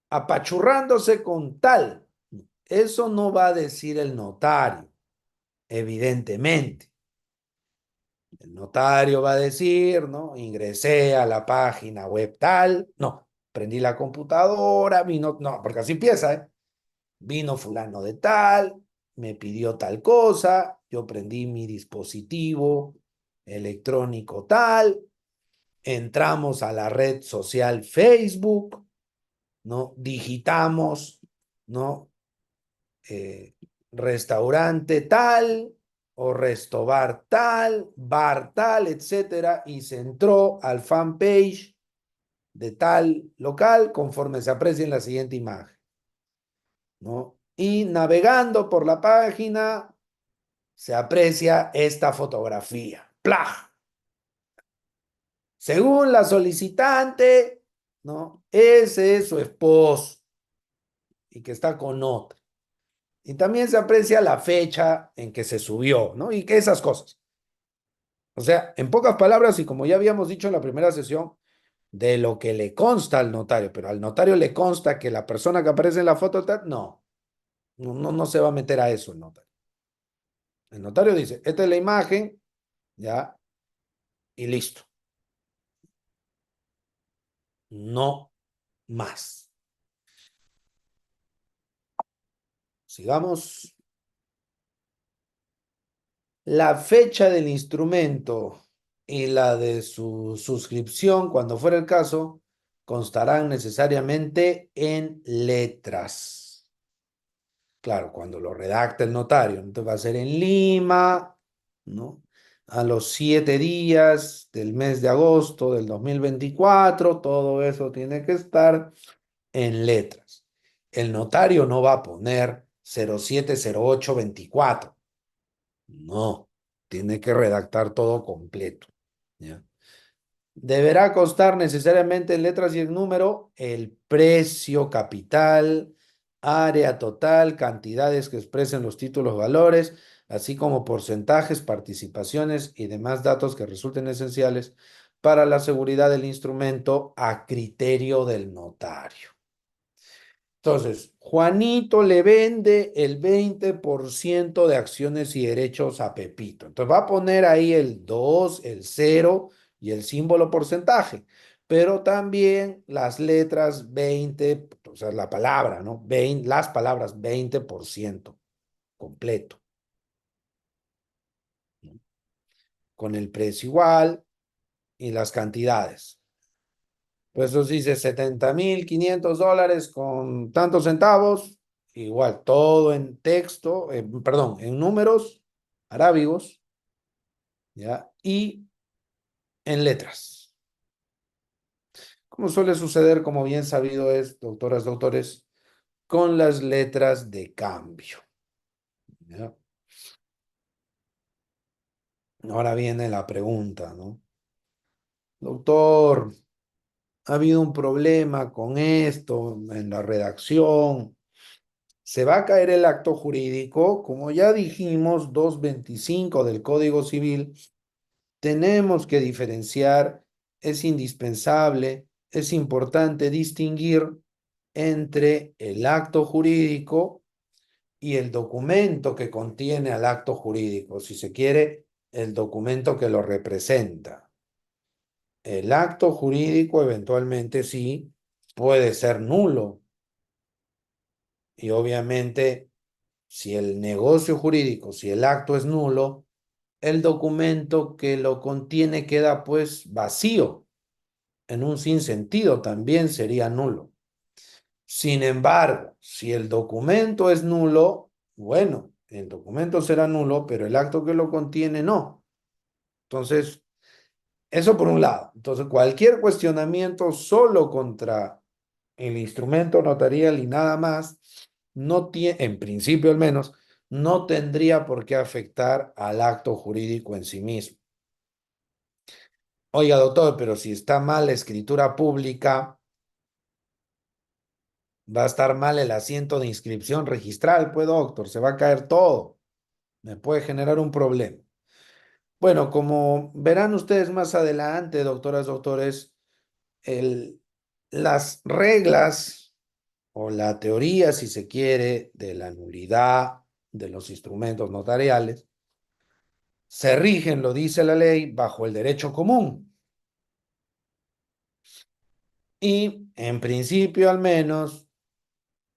apachurrándose con tal. Eso no va a decir el notario, evidentemente. El notario va a decir, ¿no? Ingresé a la página web tal, no, prendí la computadora, vino, no, porque así empieza, ¿eh? Vino fulano de tal, me pidió tal cosa, yo prendí mi dispositivo electrónico tal, entramos a la red social Facebook, ¿no? Digitamos, ¿no? Eh, restaurante tal o restobar tal, bar tal, etcétera, y se entró al fanpage de tal local conforme se aprecia en la siguiente imagen, ¿no? Y navegando por la página se aprecia esta fotografía. ¡Plah! Según la solicitante, ¿no? Ese es su esposo y que está con otra. Y también se aprecia la fecha en que se subió, ¿no? Y que esas cosas. O sea, en pocas palabras, y como ya habíamos dicho en la primera sesión, de lo que le consta al notario, pero al notario le consta que la persona que aparece en la foto, no, no se va a meter a eso el notario. El notario dice, esta es la imagen, ya, y listo. No más. Sigamos. La fecha del instrumento y la de su suscripción, cuando fuera el caso, constarán necesariamente en letras. Claro, cuando lo redacte el notario, entonces va a ser en Lima, ¿no? A los 7 días del mes de agosto del 2024, todo eso tiene que estar en letras. El notario no va a poner 070824. No, tiene que redactar todo completo. ¿Ya? Deberá constar necesariamente en letras y en número el precio capital, área total, cantidades que expresen los títulos valores, así como porcentajes, participaciones y demás datos que resulten esenciales para la seguridad del instrumento a criterio del notario. Entonces, Juanito le vende el 20% de acciones y derechos a Pepito. Entonces va a poner ahí el 2, el 0 y el símbolo porcentaje, pero también las letras 20, o sea, la palabra, ¿no? 20, las palabras 20% completo, ¿no? Con el precio igual y las cantidades. Pues eso dice $70,500 con tantos centavos, igual todo en texto, perdón, en números arábigos, ¿ya? Y en letras. Como suele suceder, como bien sabido es, doctoras, doctores, con las letras de cambio, ¿ya? Ahora viene la pregunta, ¿no? Doctor, ha habido un problema con esto en la redacción. Se va a caer el acto jurídico, como ya dijimos, 225 del Código Civil, tenemos que diferenciar, es indispensable, es importante distinguir entre el acto jurídico y el documento que contiene al acto jurídico, si se quiere, el documento que lo representa. El acto jurídico eventualmente sí puede ser nulo y obviamente si el negocio jurídico, si el acto es nulo, el documento que lo contiene queda pues vacío, en un sinsentido también sería nulo. Sin embargo, si el documento es nulo, bueno, el documento será nulo, pero el acto que lo contiene no. Entonces, eso por un lado. Entonces, cualquier cuestionamiento solo contra el instrumento notarial y nada más, no tiene, en principio al menos, no tendría por qué afectar al acto jurídico en sí mismo. Oiga, doctor, pero si está mal la escritura pública, va a estar mal el asiento de inscripción registral, pues, doctor, se va a caer todo. Me puede generar un problema. Bueno, como verán ustedes más adelante, doctoras, doctores, el, las reglas o la teoría, si se quiere, de la nulidad de los instrumentos notariales se rigen, lo dice la ley, bajo el derecho común. Y en principio, al menos,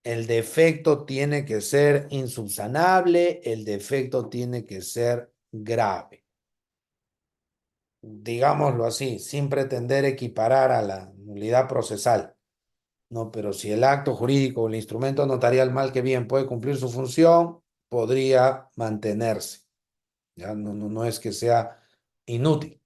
el defecto tiene que ser insubsanable, el defecto tiene que ser grave. Digámoslo así, sin pretender equiparar a la nulidad procesal. No, pero si el acto jurídico o el instrumento notarial mal que bien puede cumplir su función, podría mantenerse. Ya no es que sea inútil,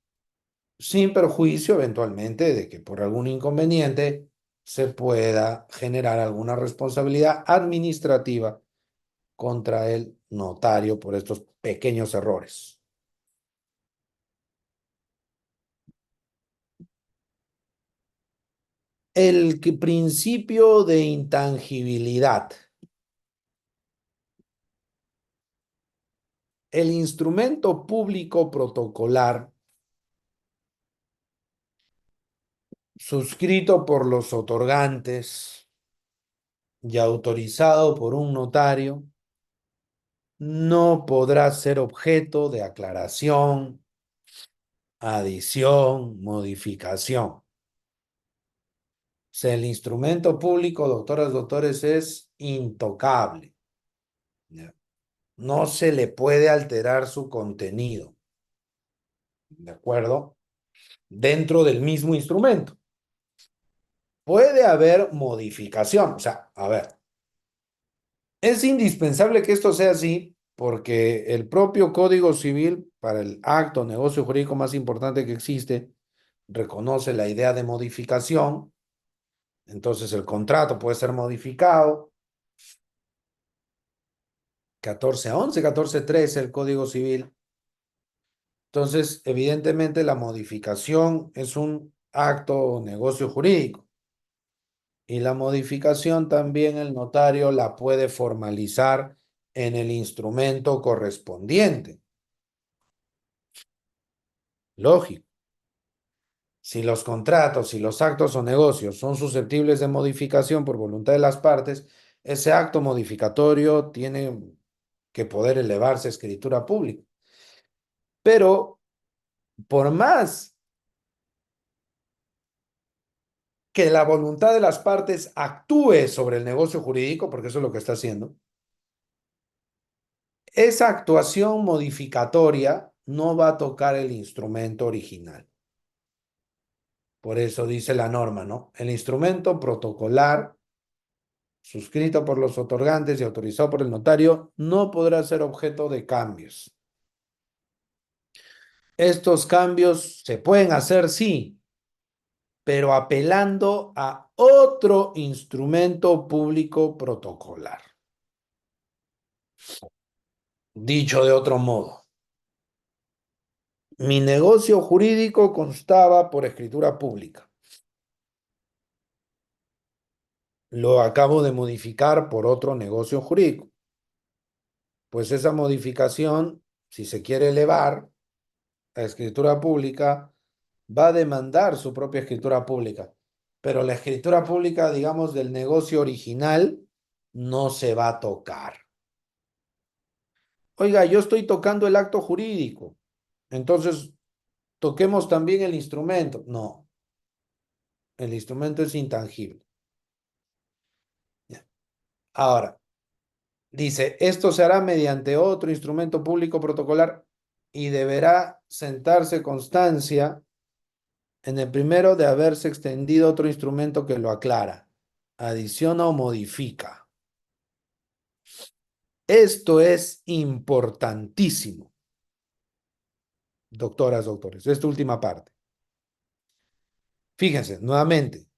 sin perjuicio eventualmente de que por algún inconveniente se pueda generar alguna responsabilidad administrativa contra el notario por estos pequeños errores. Principio de intangibilidad. El instrumento público protocolar suscrito por los otorgantes y autorizado por un notario no podrá ser objeto de aclaración, adición, modificación. O sea, el instrumento público, doctoras, doctores, es intocable. ¿Ya? No se le puede alterar su contenido, ¿de acuerdo? Dentro del mismo instrumento. Puede haber modificación, o sea, a ver, es indispensable que esto sea así porque el propio Código Civil, para el acto, negocio jurídico más importante que existe, reconoce la idea de modificación. Entonces el contrato puede ser modificado. 1411, 1413 el Código Civil. Entonces, evidentemente, la modificación es un acto o negocio jurídico. Y la modificación también el notario la puede formalizar en el instrumento correspondiente. Lógico. Si los contratos, si los actos o negocios son susceptibles de modificación por voluntad de las partes, ese acto modificatorio tiene que poder elevarse a escritura pública. Pero por más que la voluntad de las partes actúe sobre el negocio jurídico, porque eso es lo que está haciendo, esa actuación modificatoria no va a tocar el instrumento original. Por eso dice la norma, ¿no? El instrumento protocolar suscrito por los otorgantes y autorizado por el notario no podrá ser objeto de cambios. Estos cambios se pueden hacer, sí, pero apelando a otro instrumento público protocolar. Dicho de otro modo, mi negocio jurídico constaba por escritura pública. Lo acabo de modificar por otro negocio jurídico. Pues esa modificación, si se quiere elevar a escritura pública, va a demandar su propia escritura pública. Pero la escritura pública, digamos, del negocio original, no se va a tocar. Oiga, yo estoy tocando el acto jurídico, entonces toquemos también el instrumento. No, el instrumento es intangible. Ahora, dice, esto se hará mediante otro instrumento público protocolar y deberá sentarse constancia en el primero de haberse extendido otro instrumento que lo aclara, adiciona o modifica. Esto es importantísimo, doctoras, doctores, esta última parte. Fíjense, nuevamente,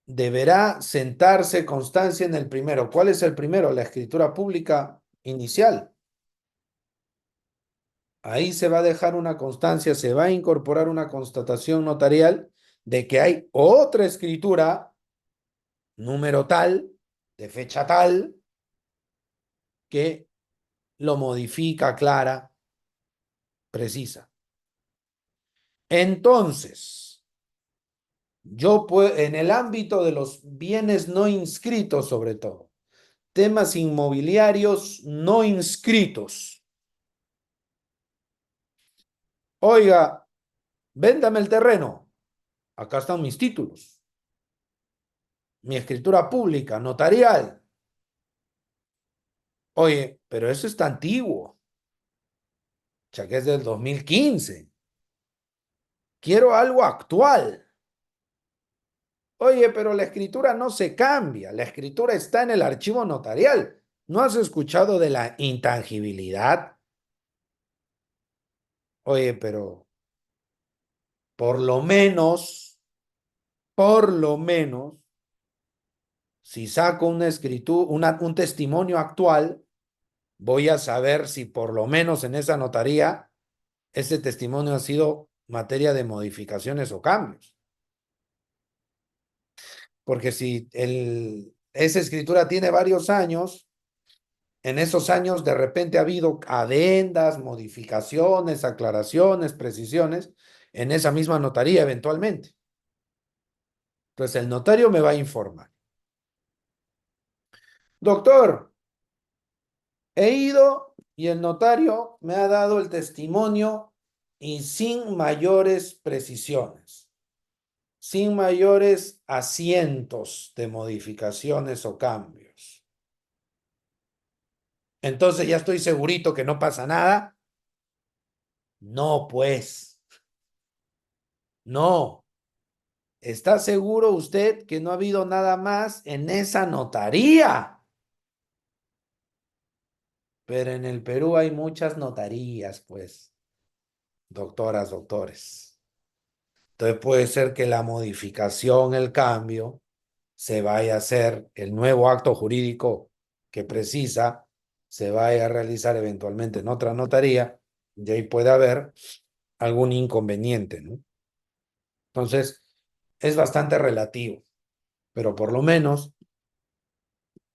deberá sentarse constancia en el primero. ¿Cuál es el primero? La escritura pública inicial. Ahí se va a dejar una constancia, se va a incorporar una constatación notarial de que hay otra escritura, número tal, de fecha tal, que lo modifica, aclara, precisa. Entonces, yo puedo, en el ámbito de los bienes no inscritos sobre todo, temas inmobiliarios no inscritos. Oiga, véndame el terreno. Acá están mis títulos, mi escritura pública, notarial. Oye, pero eso está antiguo, ya que es del 2015. Quiero algo actual. Oye, pero la escritura no se cambia, la escritura está en el archivo notarial. ¿No has escuchado de la intangibilidad? Oye, pero por lo menos, si saco una escritura, un testimonio actual, voy a saber si por lo menos en esa notaría ese testimonio ha sido materia de modificaciones o cambios. Porque si esa escritura tiene varios años, en esos años de repente ha habido adendas, modificaciones, aclaraciones, precisiones en esa misma notaría eventualmente. Entonces el notario me va a informar. Doctor, he ido y el notario me ha dado el testimonio y sin mayores precisiones, sin mayores asientos de modificaciones o cambios. Entonces ya estoy segurito que no pasa nada. No, pues, no. ¿Está seguro usted que no ha habido nada más en esa notaría? Pero en el Perú hay muchas notarías, pues, doctoras, doctores. Entonces puede ser que la modificación, el cambio, se vaya a hacer el nuevo acto jurídico que precisa, se vaya a realizar eventualmente en otra notaría, y ahí puede haber algún inconveniente, ¿no? Entonces, es bastante relativo, pero por lo menos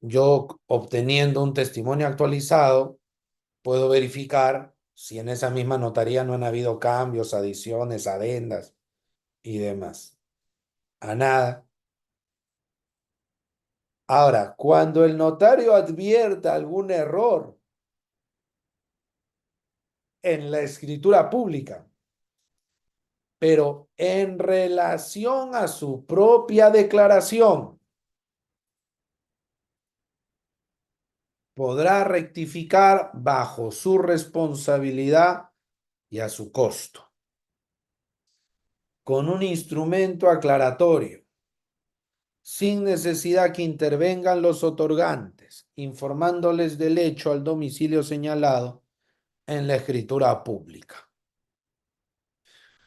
yo obteniendo un testimonio actualizado, puedo verificar si en esa misma notaría no han habido cambios, adiciones, adendas y demás. A nada. Ahora, cuando el notario advierta algún error en la escritura pública, pero en relación a su propia declaración, podrá rectificar bajo su responsabilidad y a su costo, con un instrumento aclaratorio, sin necesidad que intervengan los otorgantes, informándoles del hecho al domicilio señalado en la escritura pública.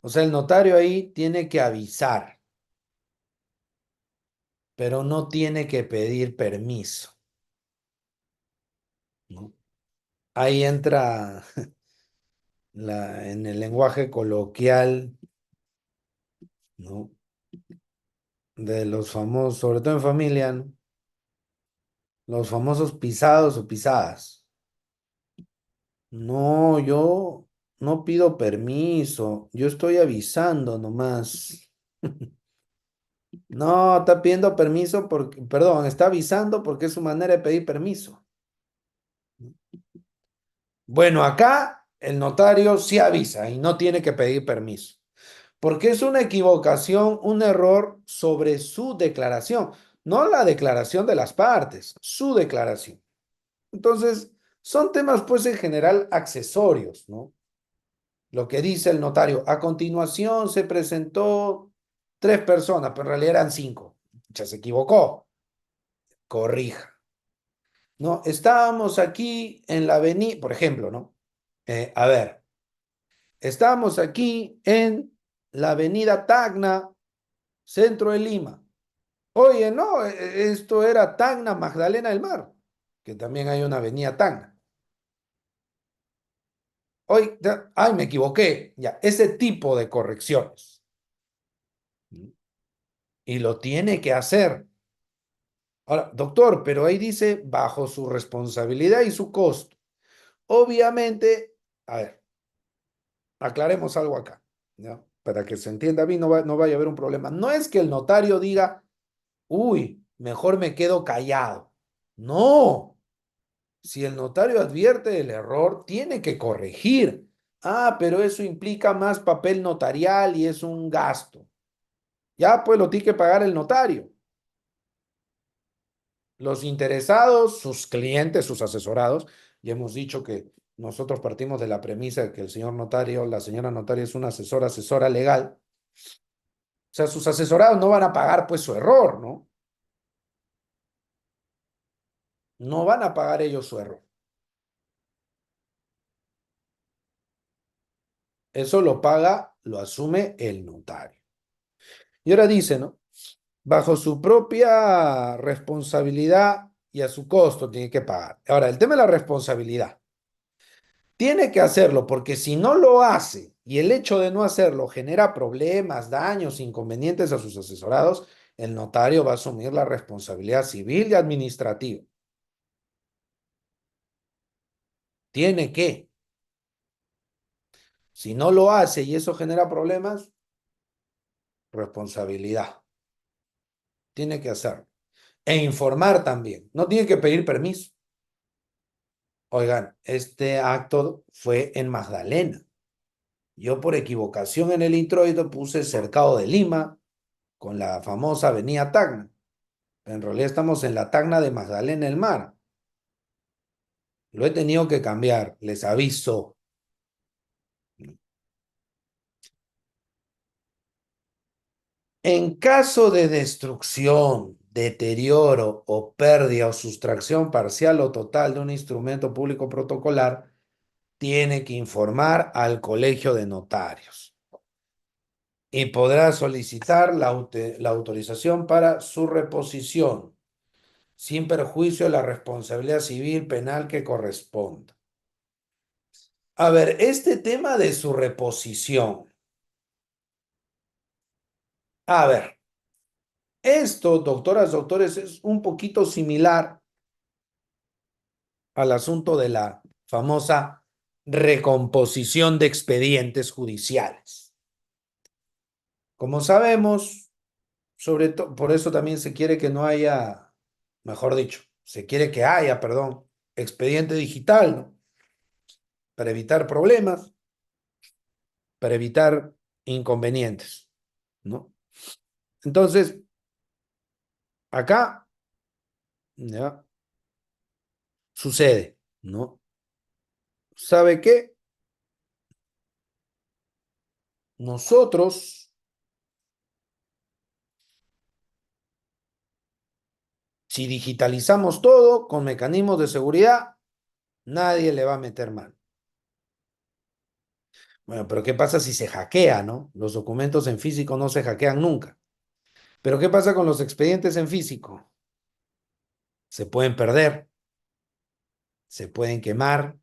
O sea, el notario ahí tiene que avisar, pero no tiene que pedir permiso, ¿no? Ahí entra en el lenguaje coloquial, ¿no? De los famosos, sobre todo en familia, ¿no? Los famosos pisados o pisadas. No, yo no pido permiso, yo estoy avisando nomás. No, está pidiendo permiso porque, perdón, está avisando porque es su manera de pedir permiso. Bueno, acá el notario sí avisa y no tiene que pedir permiso, porque es una equivocación, un error sobre su declaración, no la declaración de las partes, su declaración. Entonces, son temas pues en general accesorios, ¿no? Lo que dice el notario, a continuación se presentó tres personas, pero en realidad eran cinco. Ya se equivocó, corrija. No, estábamos aquí en la avenida, por ejemplo, ¿no? A ver, estábamos aquí en la avenida Tacna, centro de Lima. Oye, no, esto era Tacna, Magdalena del Mar, que también hay una avenida Tacna. Oye, ay, me equivoqué. Ya, ese tipo de correcciones. Y lo tiene que hacer. Ahora, doctor, pero ahí dice bajo su responsabilidad y su costo. Obviamente, a ver, aclaremos algo acá, ¿no? Para que se entienda bien, no vaya a haber un problema. No es que el notario diga, uy, mejor me quedo callado. No, si el notario advierte el error, tiene que corregir. Ah, pero eso implica más papel notarial y es un gasto. Ya, pues lo tiene que pagar el notario. Los interesados, sus clientes, sus asesorados, ya hemos dicho que nosotros partimos de la premisa de que el señor notario, la señora notaria es un asesor, asesora legal. O sea, sus asesorados no van a pagar pues su error, ¿no? No van a pagar ellos su error. Eso lo paga, lo asume el notario. Y ahora dice, ¿no? Bajo su propia responsabilidad y a su costo tiene que pagar. Ahora, el tema de la responsabilidad. Tiene que hacerlo porque si no lo hace y el hecho de no hacerlo genera problemas, daños, inconvenientes a sus asesorados, el notario va a asumir la responsabilidad civil y administrativa. Tiene que. Si no lo hace y eso genera problemas, responsabilidad. Tiene que hacerlo. E informar también. No tiene que pedir permiso. Oigan, este acto fue en Magdalena. Yo por equivocación en el introito puse Cercado de Lima con la famosa avenida Tacna. En realidad estamos en la Tacna de Magdalena del Mar. Lo he tenido que cambiar, les aviso. En caso de destrucción, deterioro o pérdida o sustracción parcial o total de un instrumento público protocolar, tiene que informar al colegio de notarios. y podrá solicitar la autorización para su reposición, sin perjuicio de la responsabilidad civil penal que corresponda. A ver, este tema de su reposición. A ver, esto, doctoras, doctores, es un poquito similar al asunto de la famosa recomposición de expedientes judiciales. Como sabemos, sobre todo, por eso también se quiere que no haya, mejor dicho, se quiere que haya, perdón, expediente digital, ¿no? Para evitar problemas, para evitar inconvenientes, ¿no? Entonces, acá, ya, sucede, ¿no? ¿Sabe qué? Nosotros, si digitalizamos todo con mecanismos de seguridad, nadie le va a meter mano. Bueno, pero ¿qué pasa si se hackea, no? Los documentos en físico no se hackean nunca. Pero ¿qué pasa con los expedientes en físico? Se pueden perder, se pueden quemar,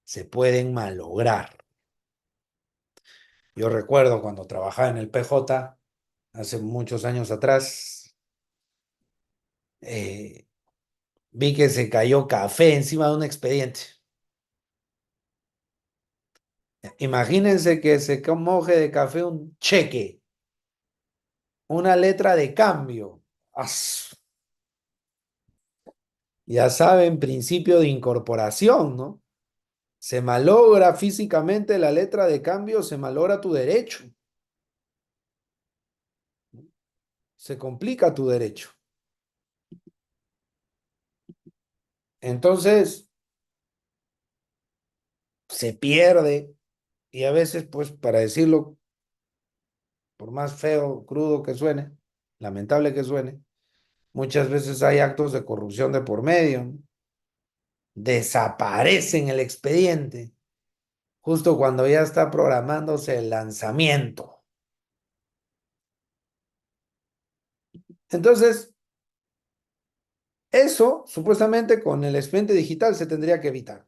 se pueden malograr. Yo recuerdo cuando trabajaba en el PJ, hace muchos años atrás, eh, vi que se cayó café encima de un expediente. Imagínense que se moje de café un cheque, una letra de cambio. As- Ya saben, principio de incorporación, ¿no? Se malogra físicamente la letra de cambio, se malogra tu derecho, se complica tu derecho. Entonces, se pierde y a veces, pues, para decirlo, por más feo, crudo que suene, lamentable que suene, muchas veces hay actos de corrupción de por medio, ¿no? Desaparecen el expediente justo cuando ya está programándose el lanzamiento. Entonces, eso supuestamente con el expediente digital se tendría que evitar.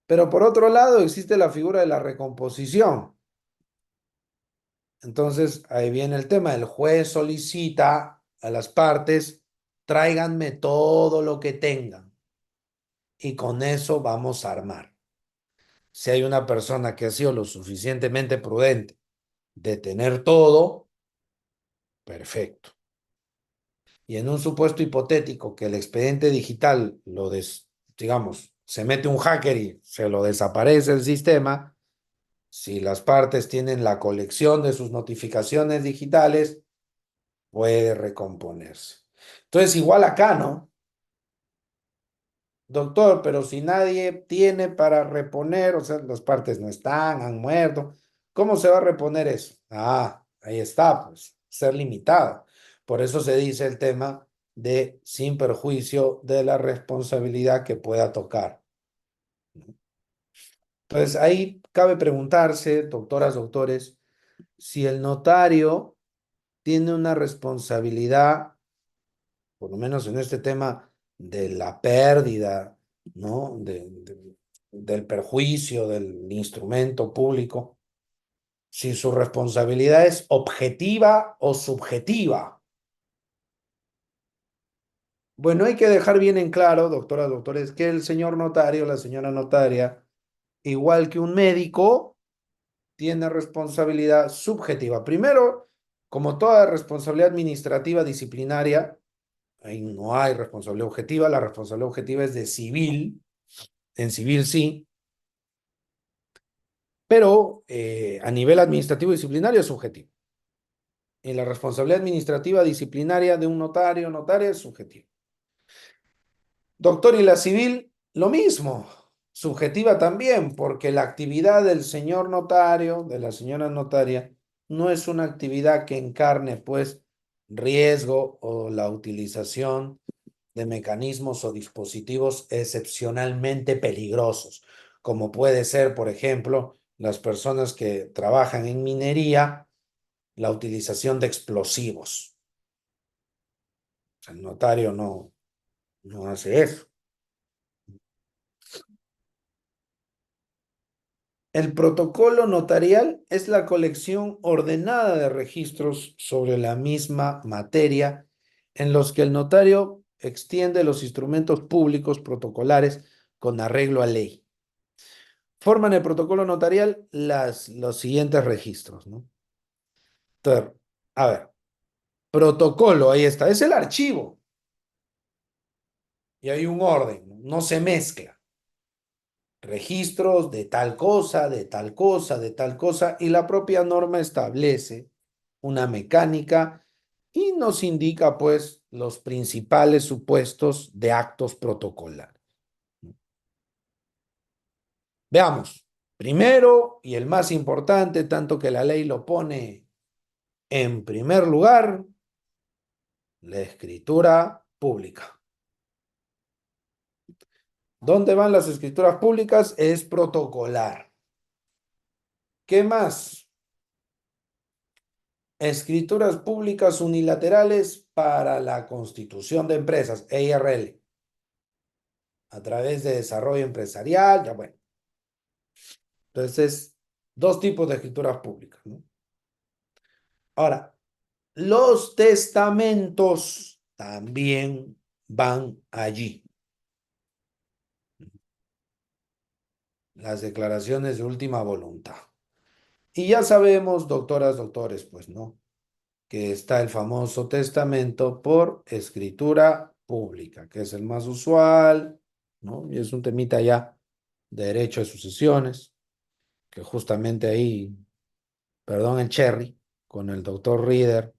Pero por otro lado existe la figura de la recomposición. Entonces ahí viene el tema. El juez solicita a las partes, tráiganme todo lo que tengan y con eso vamos a armar. Si hay una persona que ha sido lo suficientemente prudente de tener todo, perfecto. Y en un supuesto hipotético que el expediente digital digamos, se mete un hacker y se lo desaparece el sistema, si las partes tienen la colección de sus notificaciones digitales, puede recomponerse. Entonces, igual acá, ¿no? Doctor, pero si nadie tiene para reponer, o sea, las partes no están, han muerto, ¿cómo se va a reponer eso? Ah, ahí está, pues, ser limitado. Por eso se dice el tema de sin perjuicio de la responsabilidad que pueda tocar. Entonces, ahí cabe preguntarse, doctoras, doctores, si el notario tiene una responsabilidad, por lo menos en este tema de la pérdida, ¿no? Del perjuicio del instrumento público, si su responsabilidad es objetiva o subjetiva. Bueno, hay que dejar bien en claro, doctoras, doctores, que el señor notario, la señora notaria, igual que un médico, tiene responsabilidad subjetiva. Primero, como toda responsabilidad administrativa disciplinaria, ahí no hay responsabilidad objetiva, la responsabilidad objetiva es de civil, en civil sí, pero a nivel administrativo disciplinario es subjetivo. Y la responsabilidad administrativa disciplinaria de un notario, notaria es subjetiva. Doctor, y la civil, lo mismo, subjetiva también, porque la actividad del señor notario, de la señora notaria, no es una actividad que encarne, pues, riesgo o la utilización de mecanismos o dispositivos excepcionalmente peligrosos, como puede ser, por ejemplo, las personas que trabajan en minería la utilización de explosivos. O sea, el notario no hace eso. El protocolo notarial es la colección ordenada de registros sobre la misma materia en los que el notario extiende los instrumentos públicos protocolares con arreglo a ley. Forman el protocolo notarial los siguientes registros, ¿no? Entonces, a ver, protocolo, ahí está, es el archivo y hay un orden, no se mezcla. Registros de tal cosa, de tal cosa, de tal cosa, y la propia norma establece una mecánica y nos indica, pues, los principales supuestos de actos protocolares. Veamos, primero y el más importante, tanto que la ley lo pone en primer lugar, la escritura pública. ¿Dónde van las escrituras públicas? Es protocolar. ¿Qué más? Escrituras públicas unilaterales para la constitución de empresas, EIRL, a través de desarrollo empresarial, ya bueno. Entonces, dos tipos de escrituras públicas, ¿no? Ahora, los testamentos también van allí. Las declaraciones de última voluntad. Y ya sabemos, doctoras, doctores, pues, ¿no? Que está el famoso testamento por escritura pública, que es el más usual, ¿no? Y es un temita ya de derecho de sucesiones, que justamente ahí, perdón el cherry, con el doctor Reader,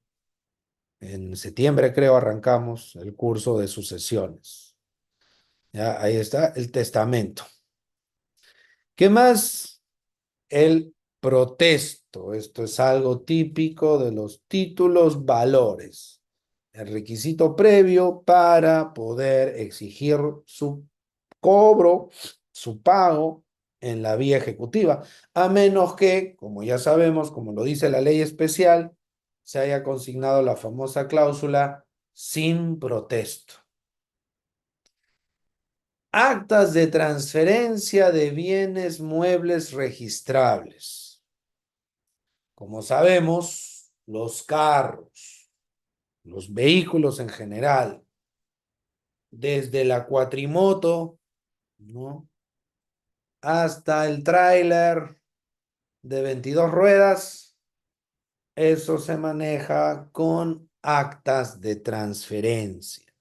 en septiembre creo arrancamos el curso de sucesiones. Ya, ahí está el testamento. ¿Qué más? El protesto. Esto es algo típico de los títulos valores. El requisito previo para poder exigir su cobro, su pago en la vía ejecutiva, a menos que, como ya sabemos, como lo dice la ley especial, se haya consignado la famosa cláusula sin protesto. Actas de transferencia de bienes muebles registrables. Como sabemos, los carros, los vehículos en general, desde la cuatrimoto, ¿no? Hasta el tráiler de 22 ruedas, eso se maneja con actas de transferencia.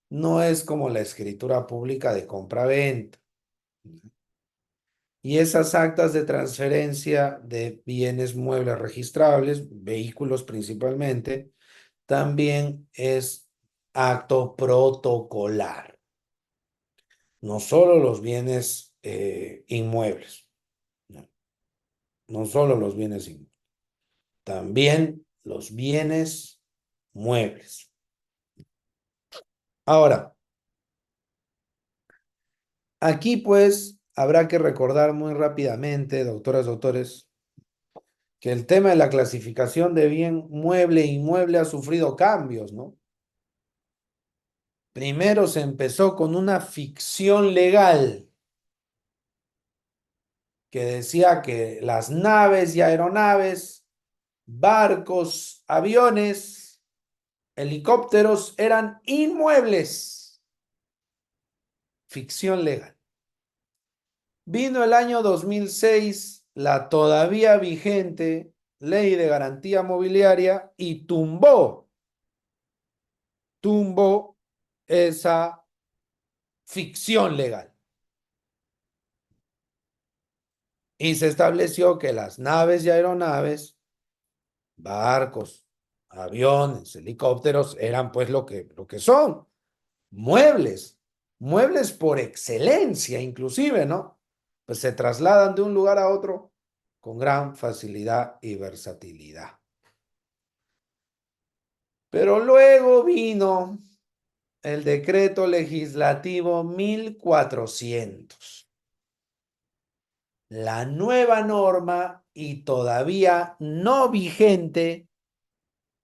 No es como la escritura pública de compra-venta. Y esas actas de transferencia de bienes muebles registrables, vehículos principalmente, también es acto protocolar. No solo los bienes inmuebles, no, no solo los bienes inmuebles, también los bienes muebles. Ahora, aquí pues habrá que recordar muy rápidamente, doctoras, doctores, que el tema de la clasificación de bien mueble e inmueble ha sufrido cambios, ¿no? Primero se empezó con una ficción legal que decía que las naves y aeronaves, barcos, aviones, helicópteros eran inmuebles. Ficción legal. Vino el año 2006, la todavía vigente Ley de Garantía Mobiliaria y tumbó esa ficción legal. Y se estableció que las naves y aeronaves, barcos, aviones, helicópteros, eran pues lo que son, muebles, muebles por excelencia inclusive, ¿no? Pues se trasladan de un lugar a otro con gran facilidad y versatilidad. Pero luego vino el decreto legislativo 1400. la nueva norma y todavía no vigente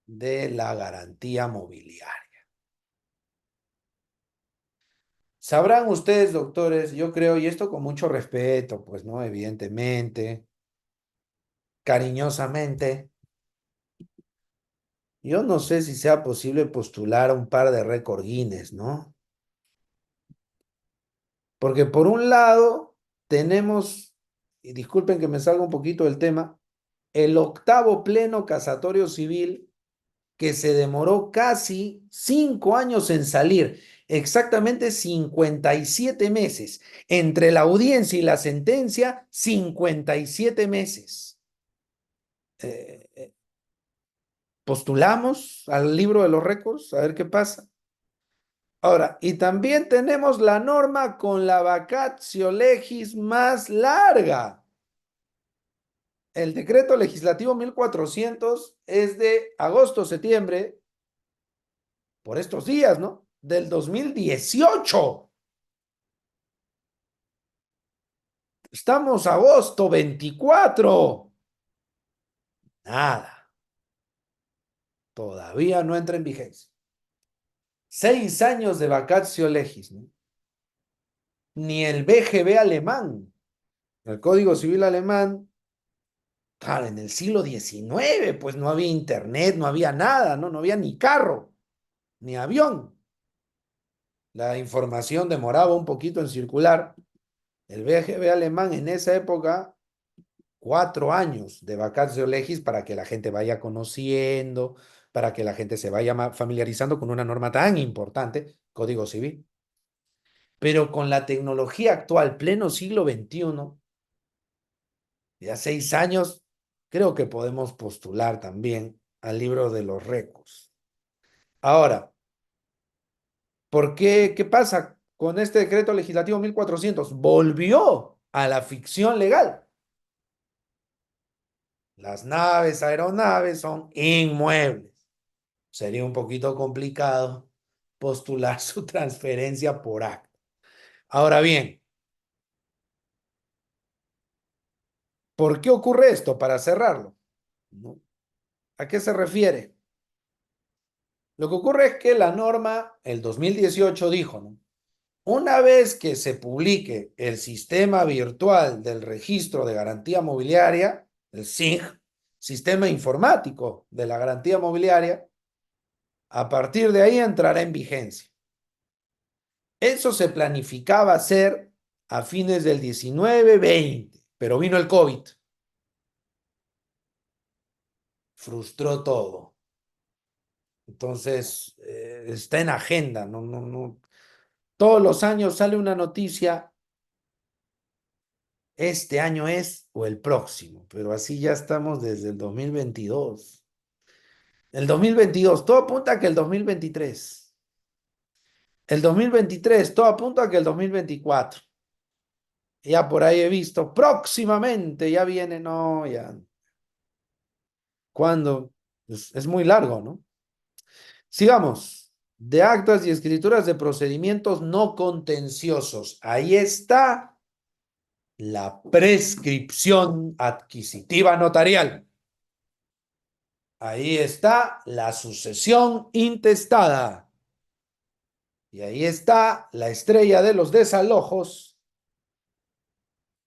de la garantía mobiliaria. Sabrán ustedes, doctores, yo creo, y esto con mucho respeto, pues, ¿no? Evidentemente, cariñosamente, yo no sé si sea posible postular a un par de récord Guinness, ¿no? Porque por un lado tenemos, y disculpen que me salga un poquito del tema, el octavo pleno casatorio civil que se demoró casi 5 años en salir, exactamente 57 meses. Entre la audiencia y la sentencia, 57 meses. Eh, Postulamos al libro de los récords, a ver qué pasa. Ahora, y también tenemos la norma con la vacatio legis más larga. El decreto legislativo 1400 es de agosto-septiembre, por estos días, ¿no? Del 2018. Estamos agosto 24. Nada, todavía no entra en vigencia. 6 años de vacatio legis, ¿no? Ni el BGB alemán, el Código Civil alemán, claro, en el siglo XIX, pues no había internet, no había nada, ¿no? No había ni carro, ni avión. La información demoraba un poquito en circular. El BGB alemán en esa época, 4 años de vacatio legis para que la gente vaya conociendo, para que la gente se vaya familiarizando con una norma tan importante, Código Civil. Pero con la tecnología actual, pleno siglo XXI, ya 6 años, creo que podemos postular también al libro de los récords. Ahora, ¿por qué? ¿Qué pasa con este decreto legislativo 1400? Volvió a la ficción legal. Las naves, aeronaves son inmuebles. Sería un poquito complicado postular su transferencia por acta. Ahora bien, ¿por qué ocurre esto? Para cerrarlo, ¿no? ¿A qué se refiere? Lo que ocurre es que la norma, el 2018 dijo, ¿no? Una vez que se publique el sistema virtual del registro de garantía mobiliaria, el SIG, sistema informático de la garantía mobiliaria, a partir de ahí entrará en vigencia. Eso se planificaba hacer a fines del 19-20, pero vino el COVID, frustró todo. Entonces, está en agenda, no, no, no. Todos los años sale una noticia, este año es o el próximo, pero así ya estamos desde el 2022. El 2022, todo apunta a que el 2023. El 2023, todo apunta a que el 2024. Ya por ahí he visto, próximamente, ya viene, no, ya. ¿Cuándo? Es muy largo, ¿no? Sigamos. De actas y escrituras de procedimientos no contenciosos. Ahí está la prescripción adquisitiva notarial. Ahí está la sucesión intestada. Y ahí está la estrella de los desalojos,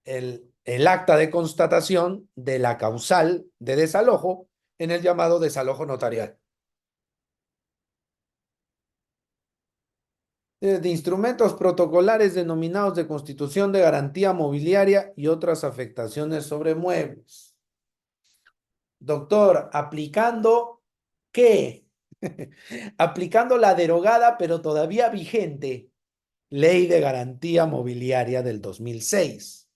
el acta de constatación de la causal de desalojo en el llamado desalojo notarial. De instrumentos protocolares denominados de constitución de garantía mobiliaria y otras afectaciones sobre muebles. Doctor, ¿aplicando qué? Aplicando la derogada pero todavía vigente Ley de Garantía Mobiliaria del 2006.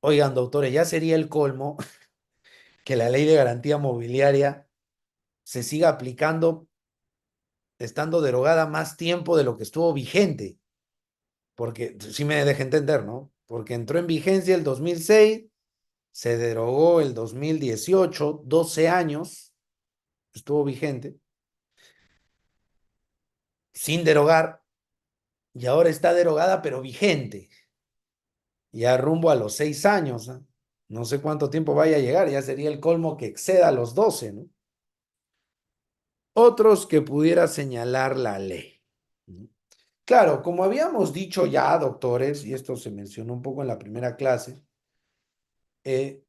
Oigan, doctores, ya sería el colmo que la Ley de Garantía Mobiliaria se siga aplicando estando derogada más tiempo de lo que estuvo vigente. Porque sí me deja entender, ¿no? Porque entró en vigencia el 2006, se derogó el 2018, 12 años estuvo vigente, sin derogar, y ahora está derogada pero vigente. ya rumbo a los 6 años, ¿ah? No sé cuánto tiempo vaya a llegar, ya sería el colmo que exceda los 12, ¿no? Otros que pudiera señalar la ley. ¿No? Claro, como habíamos dicho ya, doctores, y esto se mencionó un poco en la primera clase, eh,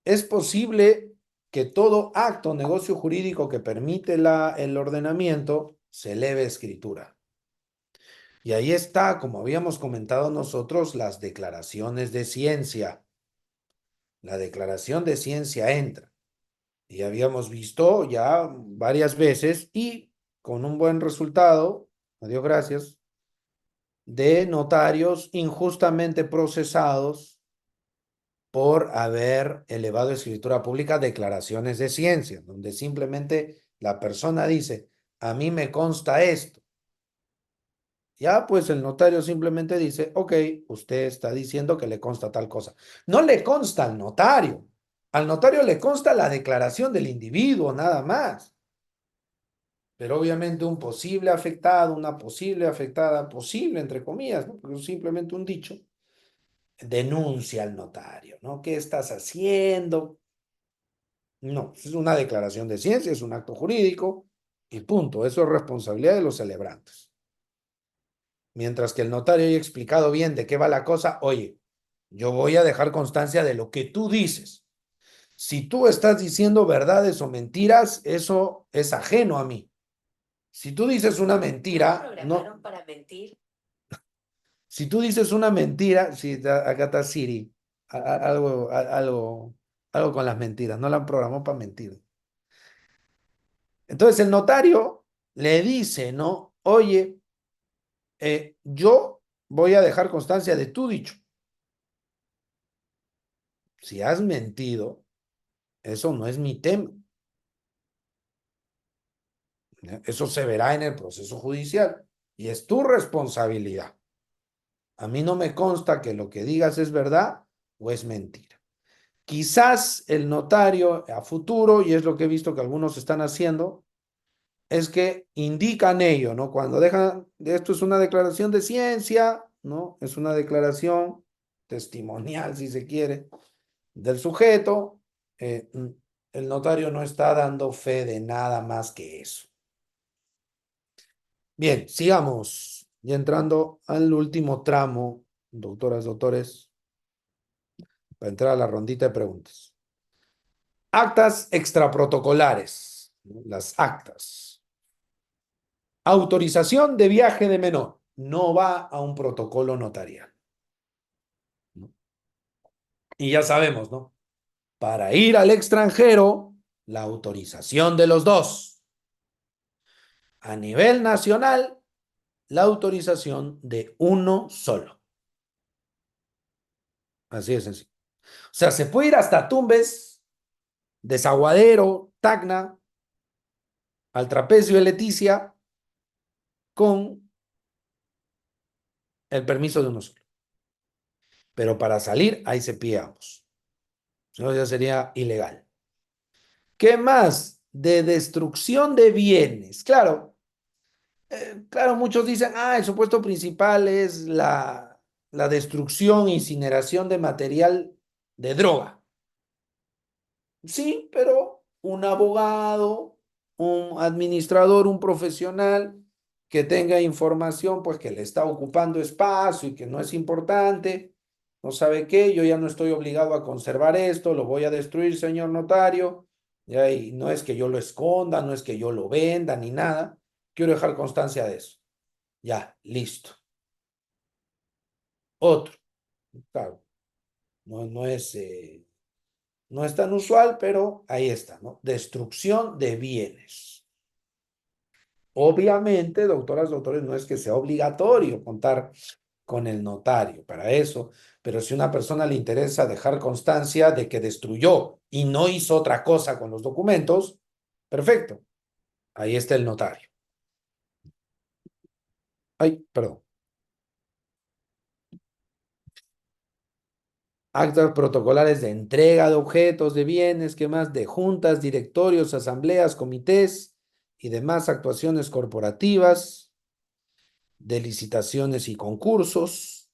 es posible que todo acto o negocio jurídico que permite el ordenamiento se eleve a escritura. Y ahí está, como habíamos comentado nosotros, las declaraciones de ciencia. La declaración de ciencia entra. Y habíamos visto ya varias veces y con un buen resultado, adiós, gracias, de notarios injustamente procesados por haber elevado a escritura pública declaraciones de ciencia, donde simplemente la persona dice, a mí me consta esto. Ya, pues el notario simplemente dice, ok, usted está diciendo que le consta tal cosa. No le consta al notario. Al notario le consta la declaración del individuo, nada más. Pero obviamente un posible afectado, una posible afectada, posible entre comillas, ¿no? Porque es simplemente un dicho, denuncia al notario, ¿no? ¿Qué estás haciendo? No, es una declaración de ciencia, es un acto jurídico y punto. Eso es responsabilidad de los celebrantes. Mientras que el notario haya explicado bien de qué va la cosa, oye, yo voy a dejar constancia de lo que tú dices. Si tú estás diciendo verdades o mentiras, eso es ajeno a mí. Si tú dices una mentira, no. Para mentir. Si tú dices una mentira, si acá está Siri, algo con las mentiras, no la han programado para mentir. Entonces el notario le dice, ¿no? Oye, yo voy a dejar constancia de tu dicho. Si has mentido, eso no es mi tema. Eso se verá en el proceso judicial y es tu responsabilidad. A mí no me consta que lo que digas es verdad o es mentira. Quizás el notario a futuro, y es lo que he visto que algunos están haciendo, es que indican ello, ¿no? Cuando dejan, esto es una declaración de ciencia, ¿no? Es una declaración testimonial, si se quiere, del sujeto. El notario no está dando fe de nada más que eso. Bien, sigamos. Y entrando al último tramo, doctoras, doctores, para entrar a la rondita de preguntas. Actas extraprotocolares, ¿no? Las actas. Autorización de viaje de menor. No va a un protocolo notarial, ¿no? Y ya sabemos, ¿no? Para ir al extranjero, la autorización de los dos. A nivel nacional, la autorización de uno solo. Así de sencillo. O sea, se puede ir hasta Tumbes, Desaguadero, Tacna, al Trapecio de Leticia, con el permiso de uno solo. Pero para salir, ahí se pide ambos. Si no, ya sería ilegal. ¿Qué más? De destrucción de bienes. Claro, claro, muchos dicen, el supuesto principal es la destrucción, incineración de material de droga. Sí, pero un abogado, un administrador, un profesional que tenga información, pues que le está ocupando espacio y que no es importante, no sabe qué, yo ya no estoy obligado a conservar esto, lo voy a destruir, señor notario, ya, y no es que yo lo esconda, no es que yo lo venda ni nada, quiero dejar constancia de eso. Ya, listo. Otro, claro, no es tan usual, pero ahí está, ¿no? Destrucción de bienes. Obviamente, doctoras, doctores, no es que sea obligatorio contar con el notario para eso, pero si a una persona le interesa dejar constancia de que destruyó y no hizo otra cosa con los documentos, perfecto, ahí está el notario. Ay, perdón. Actas protocolares de entrega de objetos, de bienes, ¿qué más? De juntas, directorios, asambleas, comités y demás actuaciones corporativas, de licitaciones y concursos.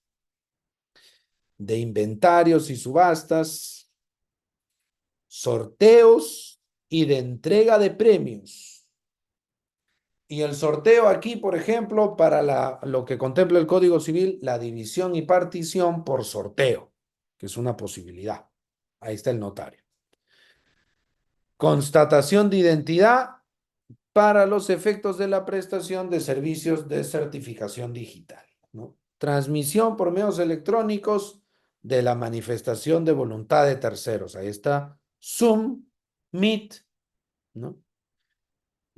de inventarios y subastas, sorteos y de entrega de premios. Y el sorteo aquí, por ejemplo, para lo que contempla el Código Civil, la división y partición por sorteo, que es una posibilidad. Ahí está el notario. Constatación de identidad para los efectos de la prestación de servicios de certificación digital, ¿no? Transmisión por medios electrónicos de la manifestación de voluntad de terceros. Ahí está Zoom, Meet, ¿no?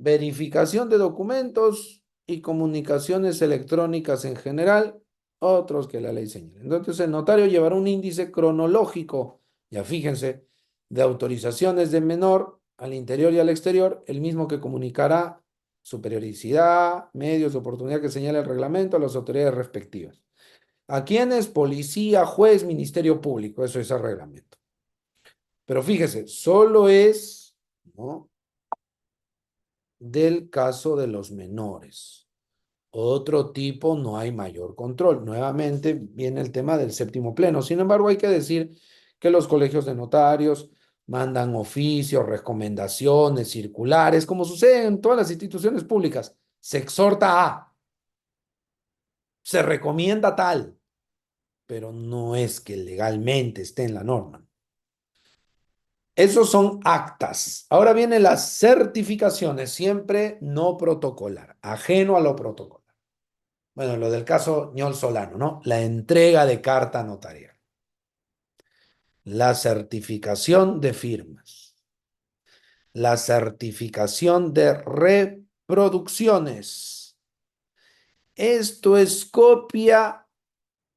Verificación de documentos y comunicaciones electrónicas en general, otros que la ley señala. Entonces, el notario llevará un índice cronológico, ya fíjense, de autorizaciones de menor al interior y al exterior, el mismo que comunicará su periodicidad, medios de oportunidad que señala el reglamento a las autoridades respectivas. ¿A quién es? Policía, juez, ministerio público, eso es el reglamento. Pero fíjese, solo es, ¿no?, del caso de los menores. Otro tipo no hay mayor control. Nuevamente viene el tema del séptimo pleno. Sin embargo, hay que decir que los colegios de notarios mandan oficios, recomendaciones, circulares, como sucede en todas las instituciones públicas. Se exhorta a, se recomienda tal, pero no es que legalmente esté en la norma. Esos son actas. Ahora vienen las certificaciones, siempre no protocolar, ajeno a lo protocolar. Bueno, lo del caso Ñol Solano, ¿no? La entrega de carta notarial. La certificación de firmas. La certificación de reproducciones. Esto es copia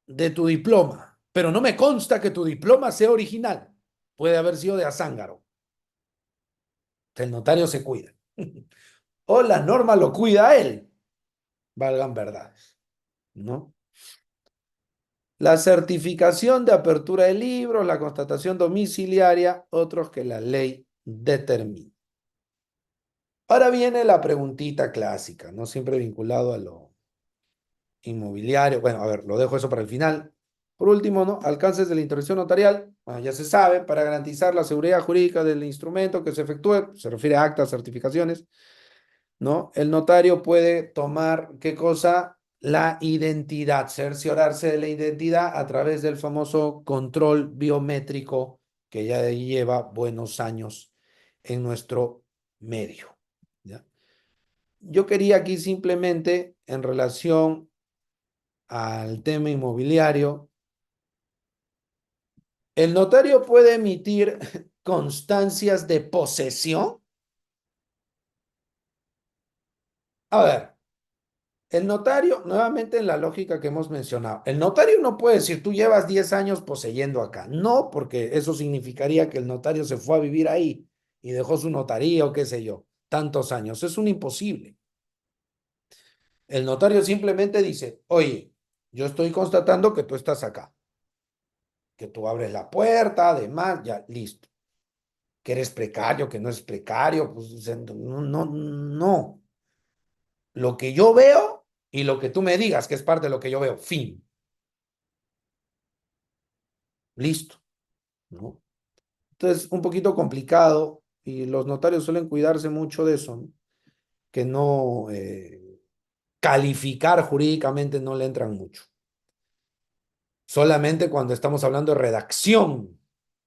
de tu diploma, pero no me consta que tu diploma sea original. Puede haber sido de Azángaro. El notario se cuida. O la norma lo cuida a él. Valgan verdades, ¿no? La certificación de apertura de libros, la constatación domiciliaria, otros que la ley determina. Ahora viene la preguntita clásica, ¿no? Siempre vinculado a lo inmobiliario. Bueno, a ver, lo dejo eso para el final. Por último, ¿no? Alcances de la intervención notarial. Bueno, ya se sabe, para garantizar la seguridad jurídica del instrumento que se efectúe, se refiere a actas, certificaciones, ¿no? El notario puede tomar, ¿qué cosa? La identidad, cerciorarse de la identidad a través del famoso control biométrico que ya lleva buenos años en nuestro medio, ¿ya? Yo quería aquí simplemente, en relación al tema inmobiliario, ¿el notario puede emitir constancias de posesión? A ver. El notario, nuevamente en la lógica que hemos mencionado, el notario no puede decir, tú llevas 10 años poseyendo acá. No, porque eso significaría que el notario se fue a vivir ahí y dejó su notaría o qué sé yo, tantos años. Es un imposible. El notario simplemente dice, oye, yo estoy constatando que tú estás acá, que tú abres la puerta, además, ya, listo. Que eres precario, que no es precario, pues no, no, no. Lo que yo veo y lo que tú me digas que es parte de lo que yo veo, fin. Listo, ¿no? Entonces, un poquito complicado y los notarios suelen cuidarse mucho de eso, ¿no? Que no calificar jurídicamente no le entran mucho. Solamente cuando estamos hablando de redacción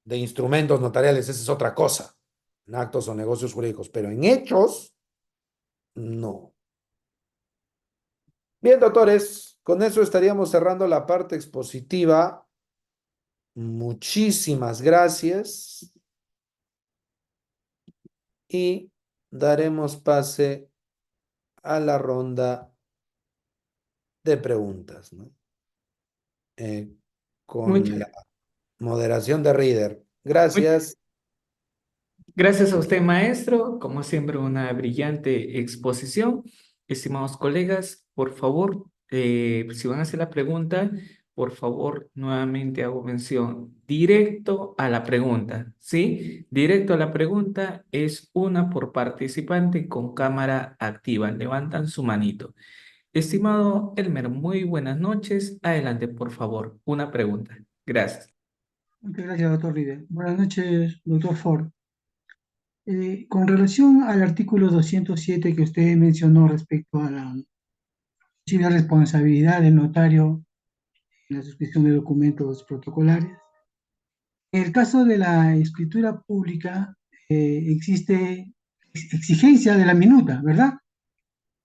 de instrumentos notariales, esa es otra cosa, en actos o negocios jurídicos, pero en hechos, no. Bien, doctores, con eso estaríamos cerrando la parte expositiva. Muchísimas gracias y daremos pase a la ronda de preguntas, ¿no? Eh, con la Muchas, moderación de Reader. muy- Gracias. gracias a usted, maestro. Como siempre, una brillante exposición. Estimados colegas, por favor, si van a hacer la pregunta, por favor, nuevamente hago mención directo a la pregunta, ¿sí? Directo a la pregunta es una por participante con cámara activa. Levantan su manito. Estimado Elmer, muy buenas noches. Adelante, por favor, una pregunta. Gracias. Muchas gracias, doctor Ride. Buenas noches, doctor Ford. Con relación al artículo 207 que usted mencionó respecto a la posible responsabilidad del notario en la suscripción de documentos protocolares, en el caso de la escritura pública existe exigencia de la minuta, ¿verdad?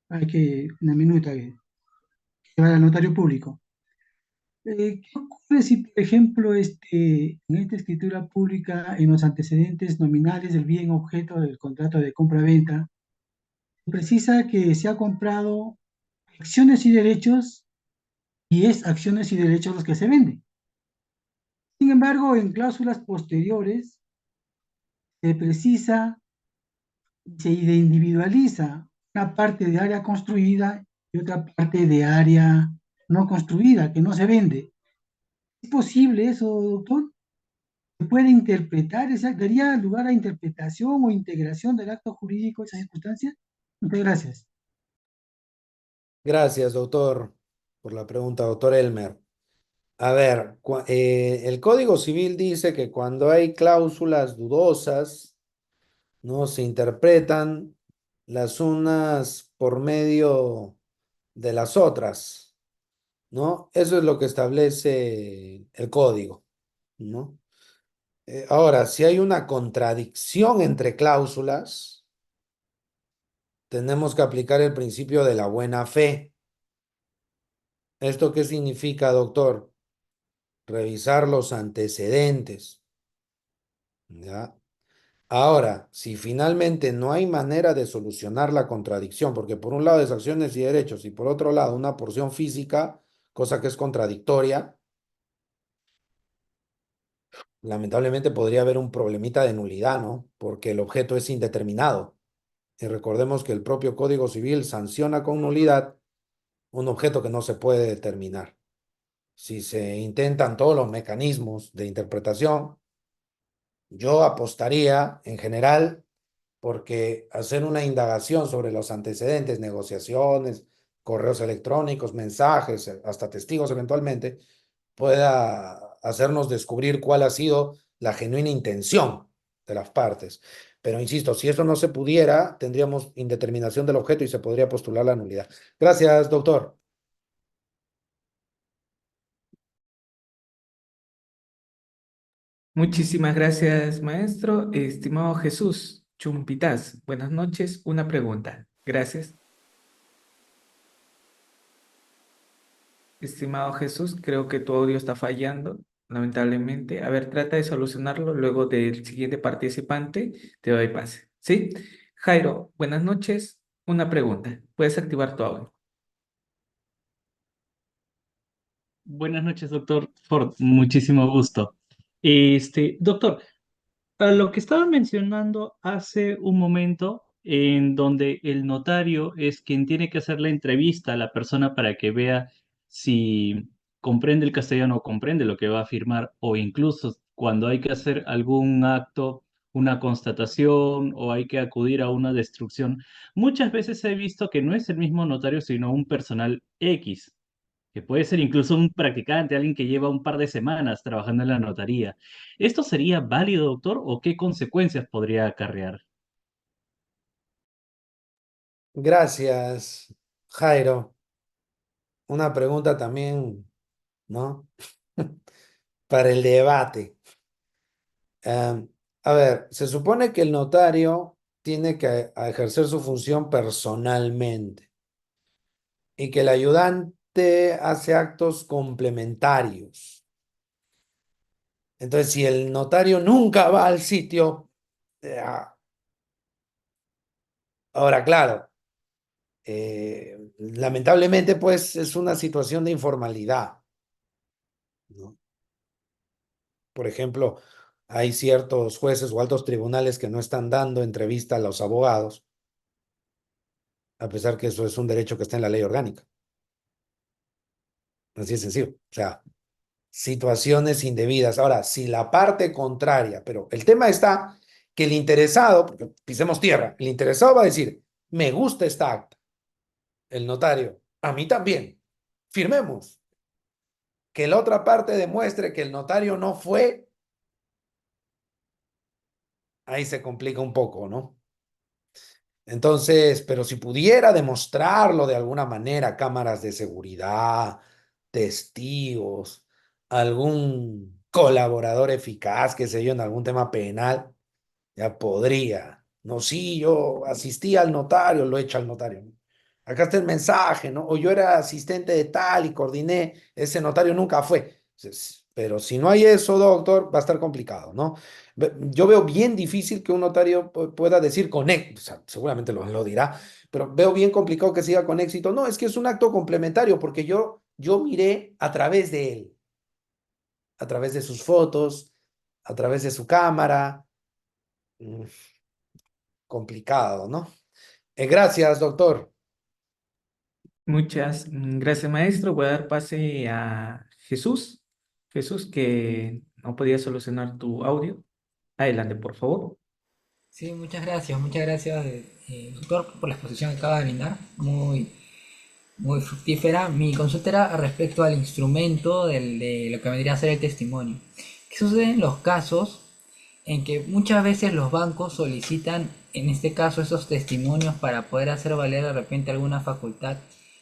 Hay que una minuta que va al notario público. ¿Qué ocurre si, por ejemplo, en esta escritura pública, en los antecedentes nominales del bien objeto del contrato de compra-venta, precisa que se ha comprado acciones y derechos y es acciones y derechos los que se venden? Sin embargo, en cláusulas posteriores se precisa, se individualiza una parte de área construida y otra parte de área no construida, que no se vende. ¿Es posible eso, doctor? ¿Se puede interpretar? ¿Daría lugar a interpretación o integración del acto jurídico esa circunstancia? Muchas gracias. Gracias, doctor, por la pregunta, doctor Elmer. A ver, el Código Civil dice que cuando hay cláusulas dudosas, no se interpretan las unas por medio de las otras, ¿no? Eso es lo que establece el código, ¿no? Ahora, si hay una contradicción entre cláusulas, tenemos que aplicar el principio de la buena fe. ¿Esto qué significa, doctor? Revisar los antecedentes, ¿ya? Ahora, si finalmente no hay manera de solucionar la contradicción, porque por un lado es acciones y derechos y por otro lado una porción física, cosa que es contradictoria, lamentablemente podría haber un problemita de nulidad, ¿no? Porque el objeto es indeterminado. Y recordemos que el propio Código Civil sanciona con nulidad un objeto que no se puede determinar. Si se intentan todos los mecanismos de interpretación, yo apostaría en general porque hacer una indagación sobre los antecedentes, negociaciones, correos electrónicos, mensajes, hasta testigos eventualmente, pueda hacernos descubrir cuál ha sido la genuina intención de las partes. Pero insisto, si eso no se pudiera, tendríamos indeterminación del objeto y se podría postular la nulidad. Gracias, doctor. Muchísimas gracias, maestro. Estimado Jesús Chumpitas, buenas noches. Una pregunta. Gracias. Estimado Jesús, creo que tu audio está fallando, lamentablemente. A ver, trata de solucionarlo. Luego del siguiente participante, te doy pase. ¿Sí? Jairo, buenas noches. Una pregunta. Puedes activar tu audio. Buenas noches, doctor Ford. Muchísimo gusto. Doctor, a lo que estaba mencionando hace un momento, en donde el notario es quien tiene que hacer la entrevista a la persona para que vea si comprende el castellano o comprende lo que va a firmar, o incluso cuando hay que hacer algún acto, una constatación o hay que acudir a una destrucción, muchas veces he visto que no es el mismo notario, sino un personal X, que puede ser incluso un practicante, alguien que lleva un par de semanas trabajando en la notaría. ¿Esto sería válido, doctor, o qué consecuencias podría acarrear? Gracias, Jairo. Una pregunta también, ¿no? Para el debate. Em, a ver, se supone que el notario tiene que ejercer su función personalmente y que el ayudante hace actos complementarios. Entonces, si el notario nunca va al sitio, ah, ahora claro, lamentablemente pues es una situación de informalidad, ¿no? Por ejemplo, hay ciertos jueces o altos tribunales que no están dando entrevista a los abogados, a pesar que eso es un derecho que está en la ley orgánica. Así de sencillo. O sea, situaciones indebidas. Ahora, si la parte contraria, pero el tema está que el interesado, porque pisemos tierra, el interesado va a decir, me gusta esta acta. El notario, a mí también. Firmemos. que la otra parte demuestre que el notario no fue, ahí se complica un poco, ¿no? Entonces, pero si pudiera demostrarlo de alguna manera, cámaras de seguridad, testigos, algún colaborador eficaz, qué sé yo, en algún tema penal, ya podría. No, sí, yo asistí al notario, lo he hecho al notario. Acá está el mensaje, ¿no? O yo era asistente de tal y coordiné, ese notario nunca fue. Pero si no hay eso, doctor, va a estar complicado, ¿no? Yo veo bien difícil que un notario pueda decir con éxito, o sea, seguramente lo dirá, pero veo bien complicado que siga con éxito. No, es que es un acto complementario porque yo miré a través de él, a través de sus fotos, a través de su cámara. Mm, complicado, ¿no? Gracias, doctor. Muchas gracias, maestro. Voy a dar pase a Jesús. Jesús, que no podía solucionar tu audio. Adelante, por favor. Sí, muchas gracias, doctor, por la exposición que acaba de brindar, muy fructífera. Mi consulta era respecto al instrumento de lo que vendría a ser el testimonio. ¿Qué sucede en los casos en que muchas veces los bancos solicitan, en este caso, esos testimonios para poder hacer valer de repente alguna facultad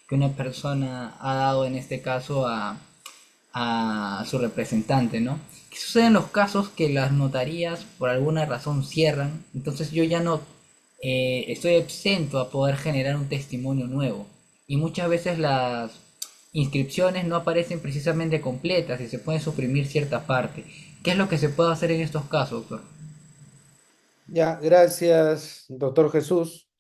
que una persona ha dado, en este caso, a su representante, ¿no? ¿Qué sucede en los casos que las notarías por alguna razón cierran? Entonces yo ya no estoy exento a poder generar un testimonio nuevo. Y muchas veces las inscripciones no aparecen precisamente completas y se puede suprimir cierta parte. ¿Qué es lo que se puede hacer en estos casos, doctor? Ya, gracias, doctor Jesús.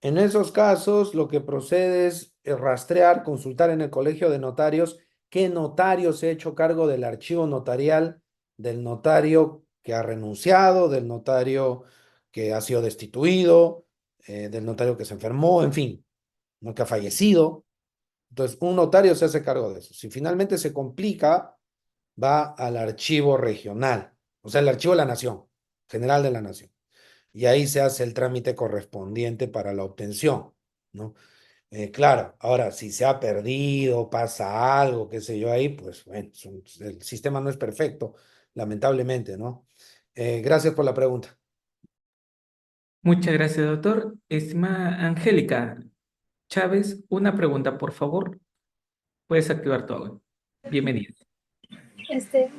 En esos casos, lo que procede es rastrear, consultar en el colegio de notarios qué notario se ha hecho cargo del archivo notarial del notario que ha renunciado, del notario que ha sido destituido, del notario que se enfermó, en fin, no que ha fallecido. Entonces, un notario se hace cargo de eso. Si finalmente se complica, va al archivo regional, o sea, el archivo de la nación, general de la nación. Y ahí se hace el trámite correspondiente para la obtención, ¿no? Claro, ahora, si se ha perdido, pasa algo, qué sé yo ahí, pues bueno, el sistema no es perfecto, lamentablemente, ¿no? Gracias por la pregunta. Muchas gracias, doctor. Estimada Angélica Chávez, una pregunta, por favor. Puedes activar tu audio. Bienvenida.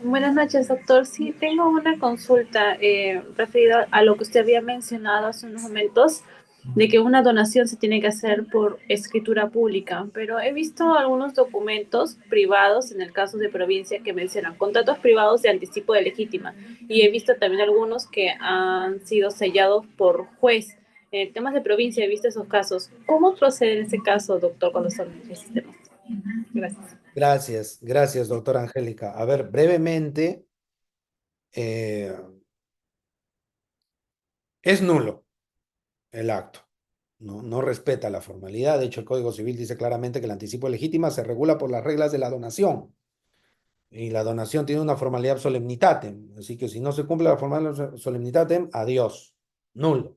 Buenas noches, doctor. Sí, tengo una consulta referida a lo que usted había mencionado hace unos momentos, de que una donación se tiene que hacer por escritura pública, pero he visto algunos documentos privados, en el caso de provincia, que mencionan contratos privados de anticipo de legítima, y he visto también algunos que han sido sellados por juez. En temas de provincia he visto esos casos. ¿Cómo procede en ese caso, doctor, cuando son esos temas? Gracias. Gracias, doctora Angélica. A ver, brevemente, eh, es nulo el acto. No respeta la formalidad. De hecho, el Código Civil dice claramente que el anticipo de legítima se regula por las reglas de la donación. Y la donación tiene una formalidad solemnitatem. Así que si no se cumple la formalidad solemnitatem, adiós. Nulo.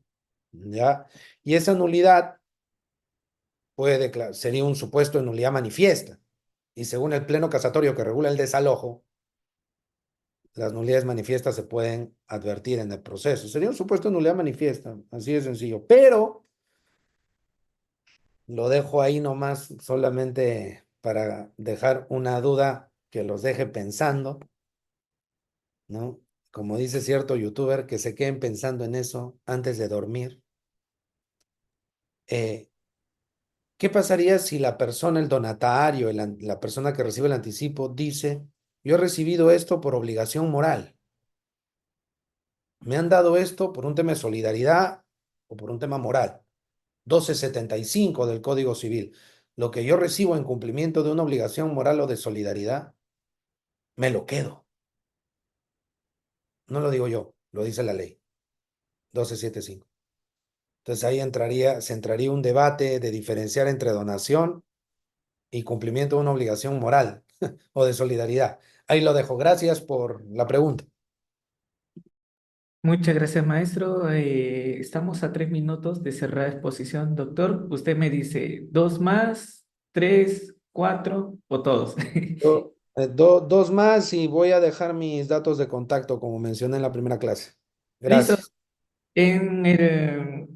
¿Ya? Y esa nulidad sería un supuesto de nulidad manifiesta. Y según el pleno casatorio que regula el desalojo, las nulidades manifiestas se pueden advertir en el proceso. Sería un supuesto de nulidad manifiesta, así de sencillo. Pero lo dejo ahí nomás solamente para dejar una duda que los deje pensando, ¿no? Como dice cierto youtuber, que se queden pensando en eso antes de dormir. Eh, ¿Qué pasaría si la persona, el donatario, la persona que recibe el anticipo, dice, yo he recibido esto por obligación moral? Me han dado esto por un tema de solidaridad o por un tema moral. 1275 del Código Civil. Lo que yo recibo en cumplimiento de una obligación moral o de solidaridad, me lo quedo. No lo digo yo, lo dice la ley. 1275. Entonces ahí se entraría un debate de diferenciar entre donación y cumplimiento de una obligación moral o de solidaridad. Ahí lo dejo. Gracias por la pregunta. Muchas gracias, maestro. Estamos a 3 minutos de cerrar la exposición. Doctor, usted me dice, ¿dos más, tres, cuatro o todos? Dos más y voy a dejar mis datos de contacto como mencioné en la primera clase. Listo. Gracias. En el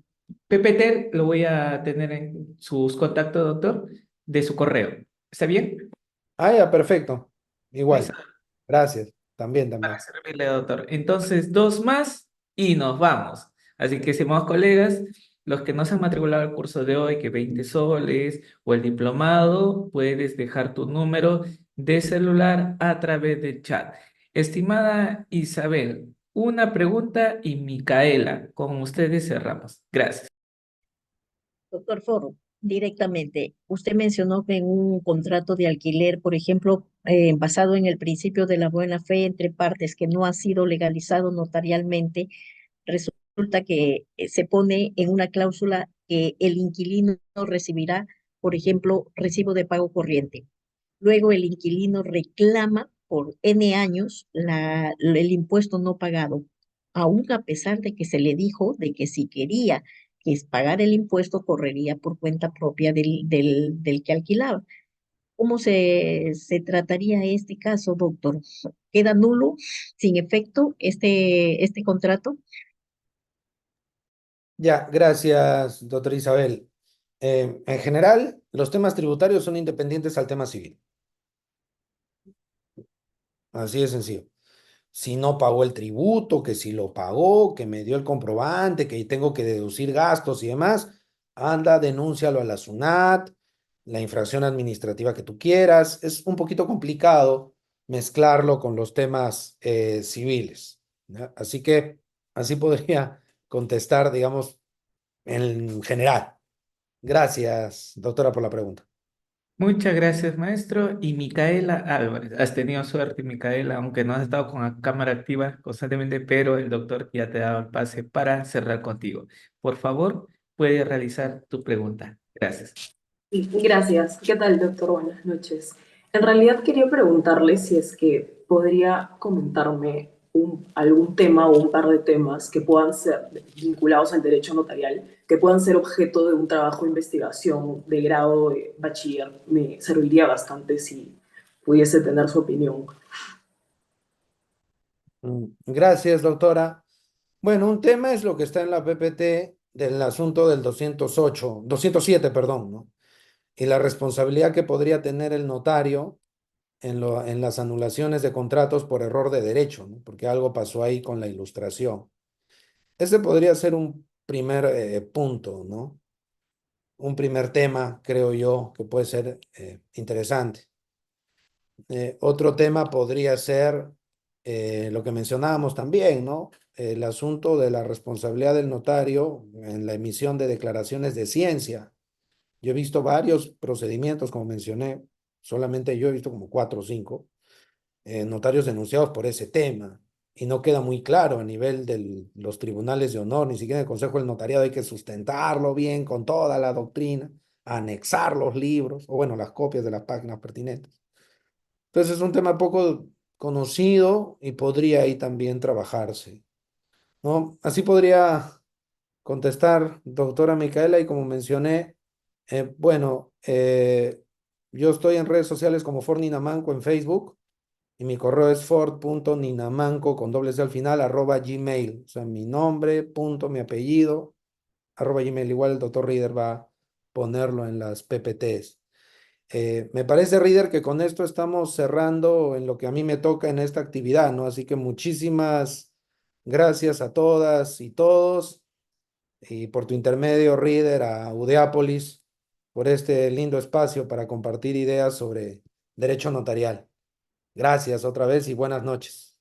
PPT lo voy a tener en sus contactos, doctor, de su correo. ¿Está bien? Ah, ya, perfecto. Listo. Igual. Gracias. También, Para también. servirle, doctor. Entonces, dos más y nos vamos. Así que, estimados colegas, los que no se han matriculado al curso de hoy, que 20 soles o el diplomado, puedes dejar tu número de celular a través del chat. Estimada Isabel, una pregunta y Micaela, con ustedes cerramos. Gracias. Doctor Foro, directamente, usted mencionó que en un contrato de alquiler, por ejemplo, basado en el principio de la buena fe entre partes que no ha sido legalizado notarialmente, resulta que se pone en una cláusula que el inquilino recibirá, por ejemplo, recibo de pago corriente. Luego el inquilino reclama por N años el impuesto no pagado, aún a pesar de que se le dijo de que si quería que es pagar el impuesto, correría por cuenta propia del que alquilaba. ¿Cómo se trataría este caso, doctor? ¿Queda nulo, sin efecto, este contrato? Ya, gracias, doctora Isabel. En general, los temas tributarios son independientes al tema civil. Así de sencillo. Si no pagó el tributo, que si lo pagó, que me dio el comprobante, que tengo que deducir gastos y demás, anda, denúncialo a la SUNAT, la infracción administrativa que tú quieras. Es un poquito complicado mezclarlo con los temas civiles, ¿ya? Así que así podría contestar, digamos, en general. Gracias, doctora, por la pregunta. Muchas gracias, maestro. Y Micaela Álvarez, has tenido suerte, Micaela, aunque no has estado con la cámara activa constantemente, pero el doctor ya te ha dado el pase para cerrar contigo. Por favor, puedes realizar tu pregunta. Gracias. Gracias. ¿Qué tal, doctor? Buenas noches. En realidad quería preguntarle si es que podría comentarme algún tema o un par de temas que puedan ser vinculados al derecho notarial, que puedan ser objeto de un trabajo de investigación de grado de bachiller. Me serviría bastante si pudiese tener su opinión. Gracias, doctora. Bueno, un tema es lo que está en la PPT del asunto del 207, perdón, ¿no? Y la responsabilidad que podría tener el notario en las anulaciones de contratos por error de derecho, ¿no? Porque algo pasó ahí con la ilustración. Ese podría ser un primer punto, ¿no? Un primer tema, creo yo, que puede ser interesante. Otro tema podría ser lo que mencionábamos también, ¿no? El asunto de la responsabilidad del notario en la emisión de declaraciones de ciencia. Yo he visto varios procedimientos, como mencioné, solamente yo he visto como 4 o 5 notarios denunciados por ese tema y no queda muy claro a nivel de los tribunales de honor, ni siquiera en el Consejo del Notariado hay que sustentarlo bien con toda la doctrina, anexar los libros o bueno, las copias de las páginas pertinentes. Entonces es un tema poco conocido y podría ahí también trabajarse, ¿no? Así podría contestar, doctora Micaela, y como mencioné, bueno, yo estoy en redes sociales como Forninamanco en Facebook y mi correo es ford.ninamanco con doble C al final @gmail, o sea, mi nombre, punto, mi apellido, @gmail. Igual el doctor Reader va a ponerlo en las PPTs. Me parece, Reader, que con esto estamos cerrando en lo que a mí me toca en esta actividad, ¿no? Así que muchísimas gracias a todas y todos y por tu intermedio, Reader, a Udeápolis, por este lindo espacio para compartir ideas sobre derecho notarial. Gracias otra vez y buenas noches.